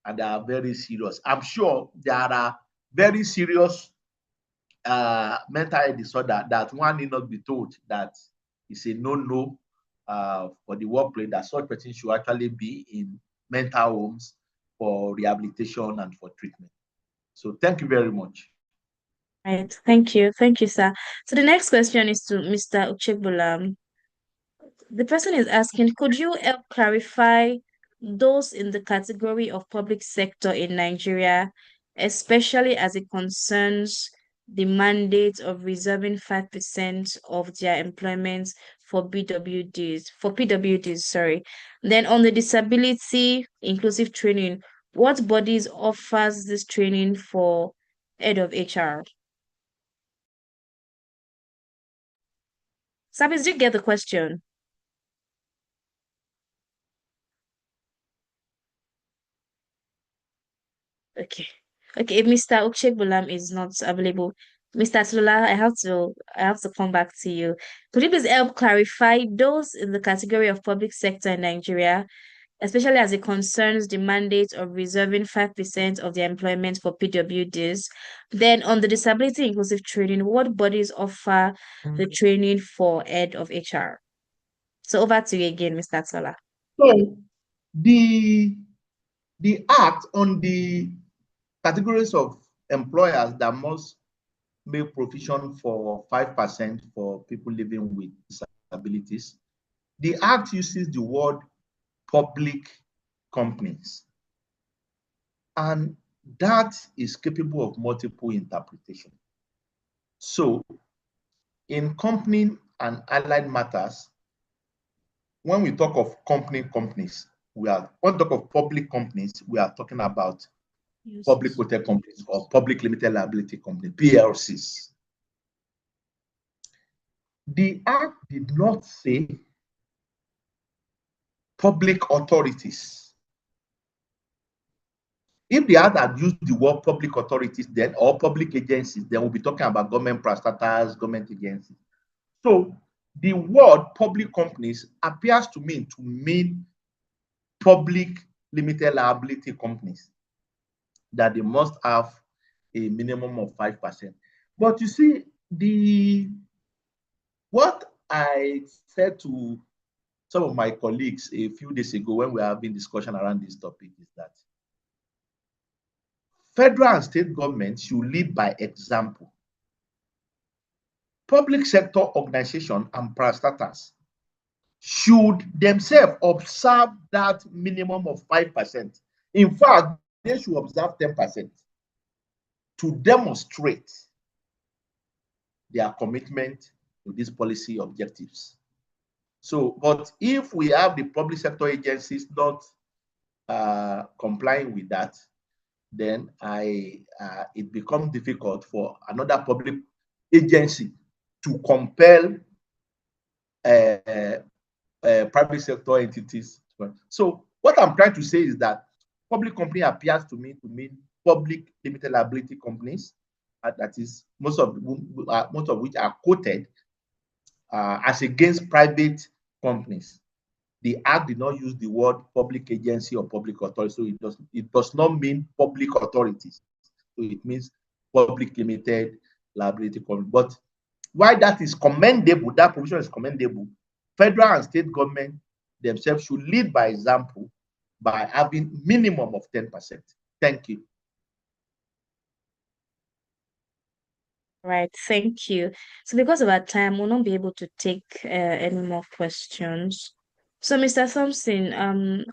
and they are very serious. I'm sure there are very serious mental health disorder that one need not be told that is a no-no for the workplace, that such person should actually be in mental homes for rehabilitation and for treatment. So thank you very much. Right. Thank you, sir. So the next question is to Mr. Uchegbulam. The person is asking, could you help clarify those in the category of public sector in Nigeria, especially as it concerns the mandate of reserving 5% of their employment for PWDs, sorry. Then on the disability inclusive training, what bodies offers this training for head of HR? Sabis, did you get the question? Okay. Okay, if Mr. Uchegbulam is not available, Mr. Atulala, I have to come back to you. Could you please help clarify those in the category of public sector in Nigeria, especially as it concerns the mandate of reserving 5% of their employment for PWDs. Then on the disability inclusive training, what bodies offer the training for head of HR? So over to you again, Mr. Tola. So the act on the categories of employers that must make provision for 5% for people living with disabilities, the act uses the word public companies, and that is capable of multiple interpretation. So in company and allied matters, when we talk of companies, when we talk of public companies, we are talking about public hotel companies or public limited liability companies, PLCs. The act did not say public authorities. If the act had used the word public authorities then, or public agencies, then we'll be talking about government parastatals, government agencies. So the word public companies appears to mean public limited liability companies, that they must have a minimum of 5%. But you see, what I said to some of my colleagues a few days ago when we were having discussion around this topic is that federal and state governments should lead by example. Public sector organizations and parastatals should themselves observe that minimum of 5%. In fact, they should observe 10% to demonstrate their commitment to these policy objectives. So, but if we have the public sector agencies not complying with that, then it becomes difficult for another public agency to compel private sector entities. So what I'm trying to say is that public company appears to me to mean public limited liability companies, that is most of which are quoted as against private companies. The act did not use the word public agency or public authority, so it does not mean public authorities. So it means public limited liability company. But why that is commendable, that provision is commendable, federal and state government themselves should lead by example by having minimum of 10%. Thank you. Right, thank you. So because of our time, we'll not be able to take any more questions. So Mr. Thompson,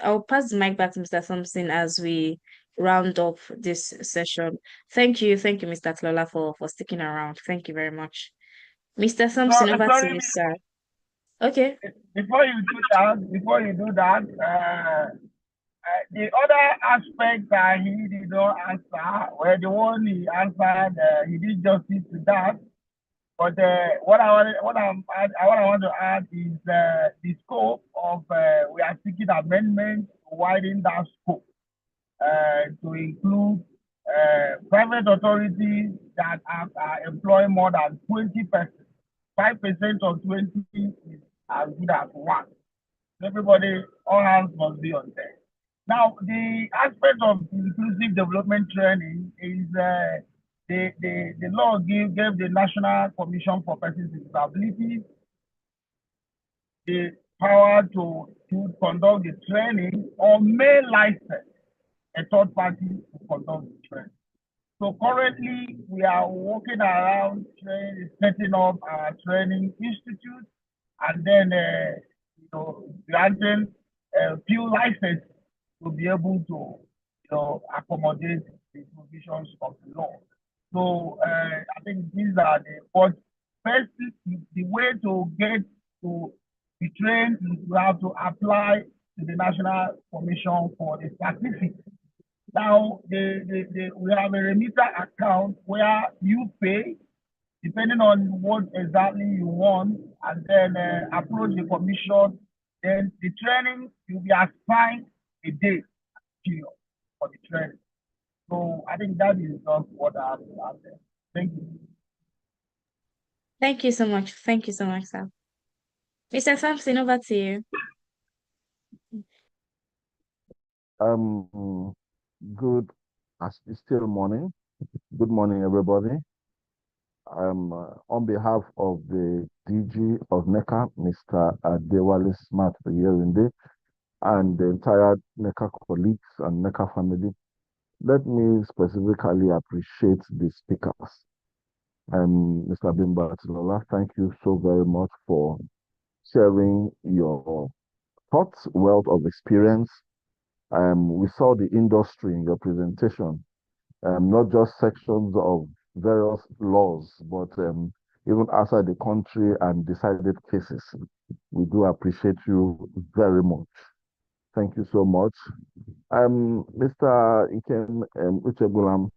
I'll pass the mic back to Mr. Thompson as we round up this session. Thank you, Mr. Tlola, for sticking around. Thank you very much. Mr. Thompson, over to you, sir. Okay. Before you do that, the other aspect that he did not answer, well, the one he answered, he did justice to that. But what I want to add is the scope of we are seeking amendment to widen that scope to include private authorities that employ more than 20%. 5% of 20 is as good as 1. Everybody, all hands must be on deck. Now, the aspect of inclusive development training is the law gave the National Commission for Persons with Disabilities the power to conduct the training or may license a third party to conduct the training. So currently, we are working around setting up our training institute and then granting a few licenses to be able to accommodate the provisions of the law. So I think these are but first, the way to get to be trained is you have to apply to the National Commission for the certificate. Now, we have a remitter account where you pay depending on what exactly you want, and then approach the commission. Then the training, you'll be assigned a day period for the training. So I think that is just what I have to add there. Thank you. Thank you so much. Thank you so much, sir. Mr. Thompson, over to you. Good, as it's still morning. Good morning, everybody. On behalf of the DG of NECA, Mr. Adewale Smart Yerinde, and the entire NECA colleagues and NECA family, let me specifically appreciate the speakers. Mr. Bimbo Atilola, thank you so very much for sharing your thoughts, wealth of experience. We saw the industry in your presentation, not just sections of various laws, but even outside the country and decided cases. We do appreciate you very much. Thank you so much. Mr. Ikem Uchegulam,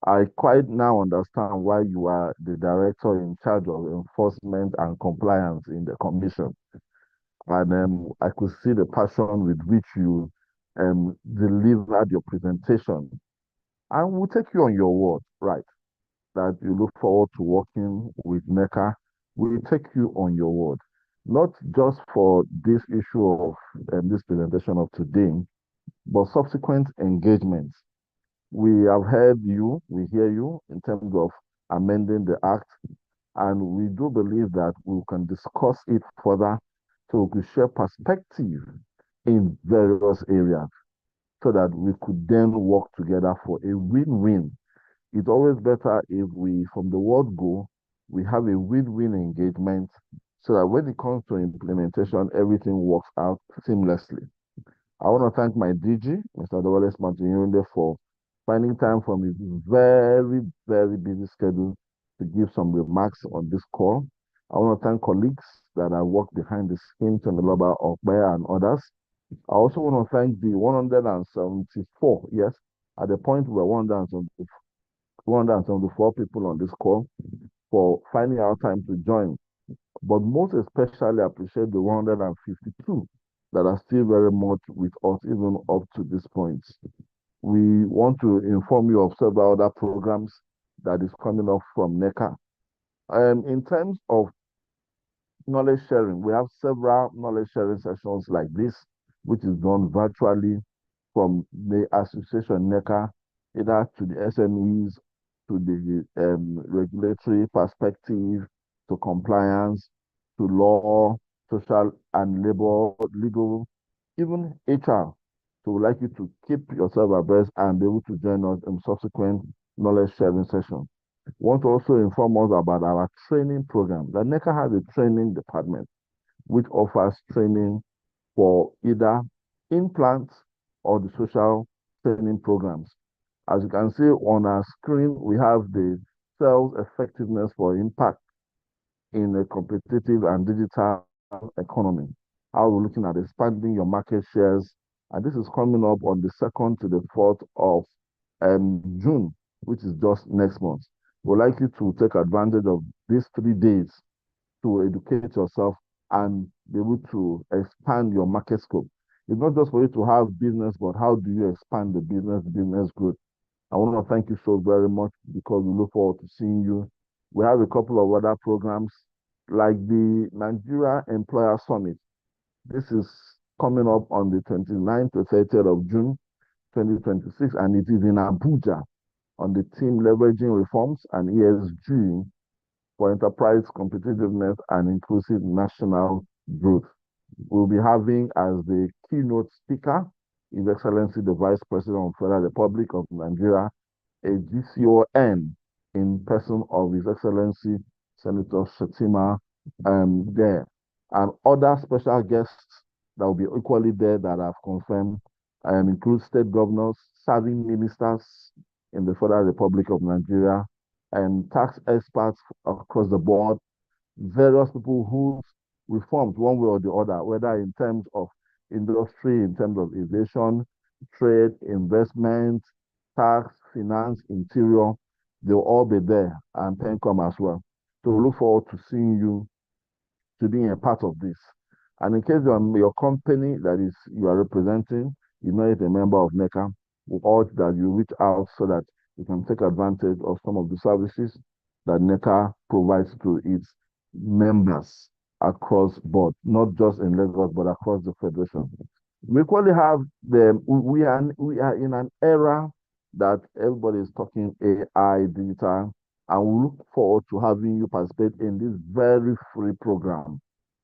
I quite now understand why you are the director in charge of enforcement and compliance in the commission. And I could see the passion with which you delivered your presentation. And we'll take you on your word, right, that you look forward to working with NECA. We'll take you on your word, not just for this issue of this presentation of today, but subsequent engagements. We have heard you, we hear you in terms of amending the act, and we do believe that we can discuss it further so we could share perspective in various areas so that we could then work together for a win-win. It's always better if we, from the word go, we have a win-win engagement so that when it comes to implementation, everything works out seamlessly. I want to thank my DG, Mr. Adewale Smart-Yerinde, for finding time from his very, very busy schedule to give some remarks on this call. I want to thank colleagues that have worked behind the scenes, Tomiloba, Okbaya, and others. I also want to thank the 174, yes, at the point where 174 people on this call for finding out time to join. But most especially appreciate the 152 that are still very much with us even up to this point. We want to inform you of several other programs that is coming up from NECA. In terms of knowledge sharing, we have several knowledge sharing sessions like this, which is done virtually from the association NECA, either to the SMEs, to the regulatory perspective, to compliance, to law, social and labor, legal, even HR. So we'd like you to keep yourself abreast and be able to join us in subsequent knowledge sharing sessions. We want to also inform us about our training program. The NECA has a training department which offers training for either implants or the social training programs. As you can see on our screen, we have the sales effectiveness for impact in a competitive and digital economy. How we're looking at expanding your market shares. And this is coming up on the 2nd to the 4th of June, which is just next month. We'd like you to take advantage of these 3 days to educate yourself and be able to expand your market scope. It's not just for you to have business, but how do you expand the business growth? I want to thank you so very much because we look forward to seeing you. We have a couple of other programs like the Nigeria Employer Summit. This is coming up on the 29th to 30th of June, 2026, and it is in Abuja on the theme Leveraging Reforms and ESG for Enterprise Competitiveness and Inclusive National Growth. We'll be having as the keynote speaker His Excellency the Vice President of the Federal Republic of Nigeria, a GCON in person of His Excellency Senator Shettima there, and other special guests that will be equally there that I've confirmed include state governors, serving ministers in the Federal Republic of Nigeria, and tax experts across the board, various people whose reforms one way or the other, whether in terms of industry, in terms of aviation, trade, investment, tax, finance, interior, they'll all be there, and PENCOM as well. So we look forward to seeing you, to being a part of this. And in case your company that is you are representing is not yet a member of NECA, we urge that you reach out so that you can take advantage of some of the services that NECA provides to its members across board, not just in Lagos, but across the Federation. We equally have we are in an era that everybody is talking AI, digital, and we look forward to having you participate in this very free program,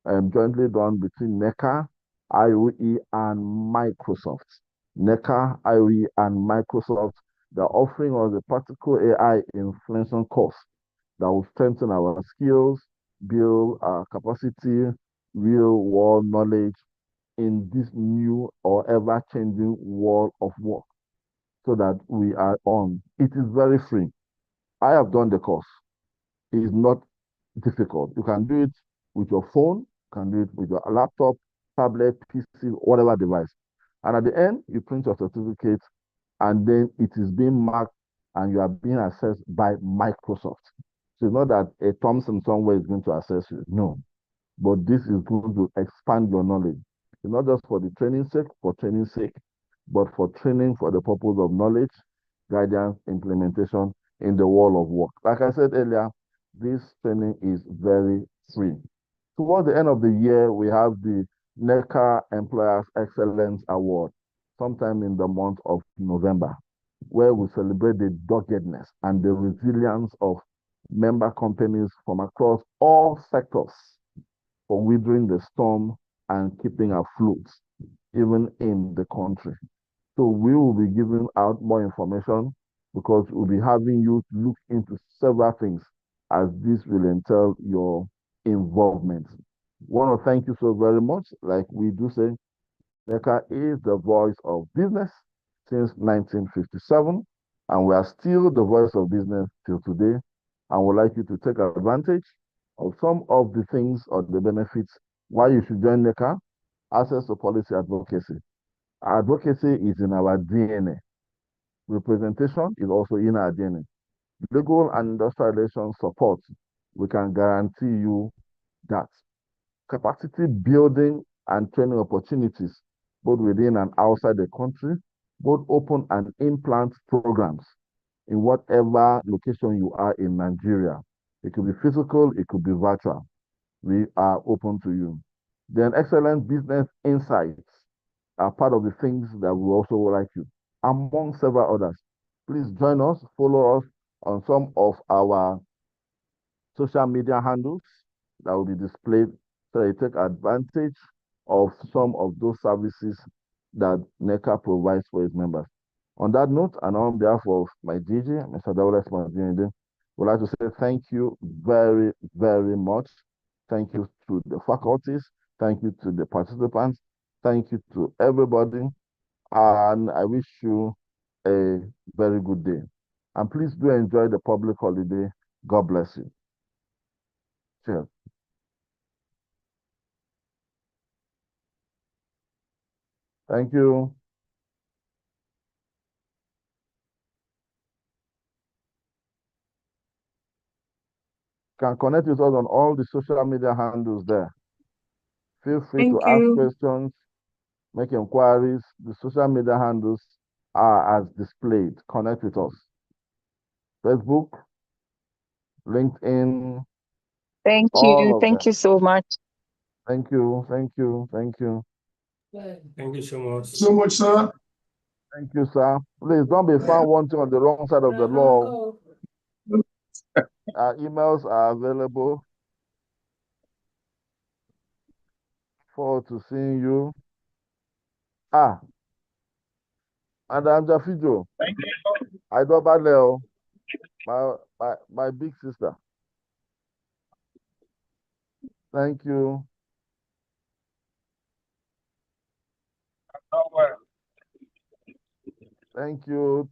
jointly done between NECA, IOE, and Microsoft. NECA, IOE, and Microsoft, they're offering us a practical AI influencing course that will strengthen our skills, build our capacity, real world knowledge in this new or ever changing world of work so that we are on. It is very free. I have done the course. It is not difficult. You can do it with your phone, you can do it with your laptop, tablet, PC, whatever device. And at the end, you print your certificate and then it is being marked and you are being assessed by Microsoft. So it's not that a Thomson somewhere is going to assess you. No. But this is going to expand your knowledge. It's not just for the training sake, but for training for the purpose of knowledge, guidance, implementation in the world of work. Like I said earlier, this training is very free. Towards the end of the year, we have the NECA Employers Excellence Award, sometime in the month of November, where we celebrate the doggedness and the resilience of member companies from across all sectors for weathering the storm and keeping afloat, even in the country. So we will be giving out more information because we'll be having you look into several things as this will entail your involvement. Want to thank you so very much. Like we do say, NECA is the voice of business since 1957, and we are still the voice of business till today. And would like you to take advantage of some of the things or the benefits why you should join NECA. Access to policy advocacy. Advocacy is in our DNA. Representation is also in our DNA. Legal and industrial relations support, we can guarantee you that. Capacity building and training opportunities, both within and outside the country, both open and implant programs in whatever location you are in Nigeria. It could be physical, it could be virtual. We are open to you. Then excellent business insights are part of the things that we also would like you, among several others. Please join us, follow us on some of our social media handles that will be displayed so you take advantage of some of those services that NECA provides for its members. On that note, and on behalf of my DG, Mr. Dawles Madinide, would like to say thank you very, very much. Thank you to the faculties. Thank you to the participants. Thank you to everybody. And I wish you a very good day. And please do enjoy the public holiday. God bless you. Cheers. Thank you. Can connect with us on all the social media handles there. Feel free to ask questions, make inquiries. The social media handles are as displayed. Connect with us. Facebook, LinkedIn. Thank you. Thank you so much. Thank you. Thank you. Thank you. Thank you so much. So much, sir. Thank you, sir. Please don't be found wanting on the wrong side of the law. Our emails are available. Forward to seeing you. Madam Jafijo. Thank you. I got bad Leo. My big sister. Thank you. Thank you.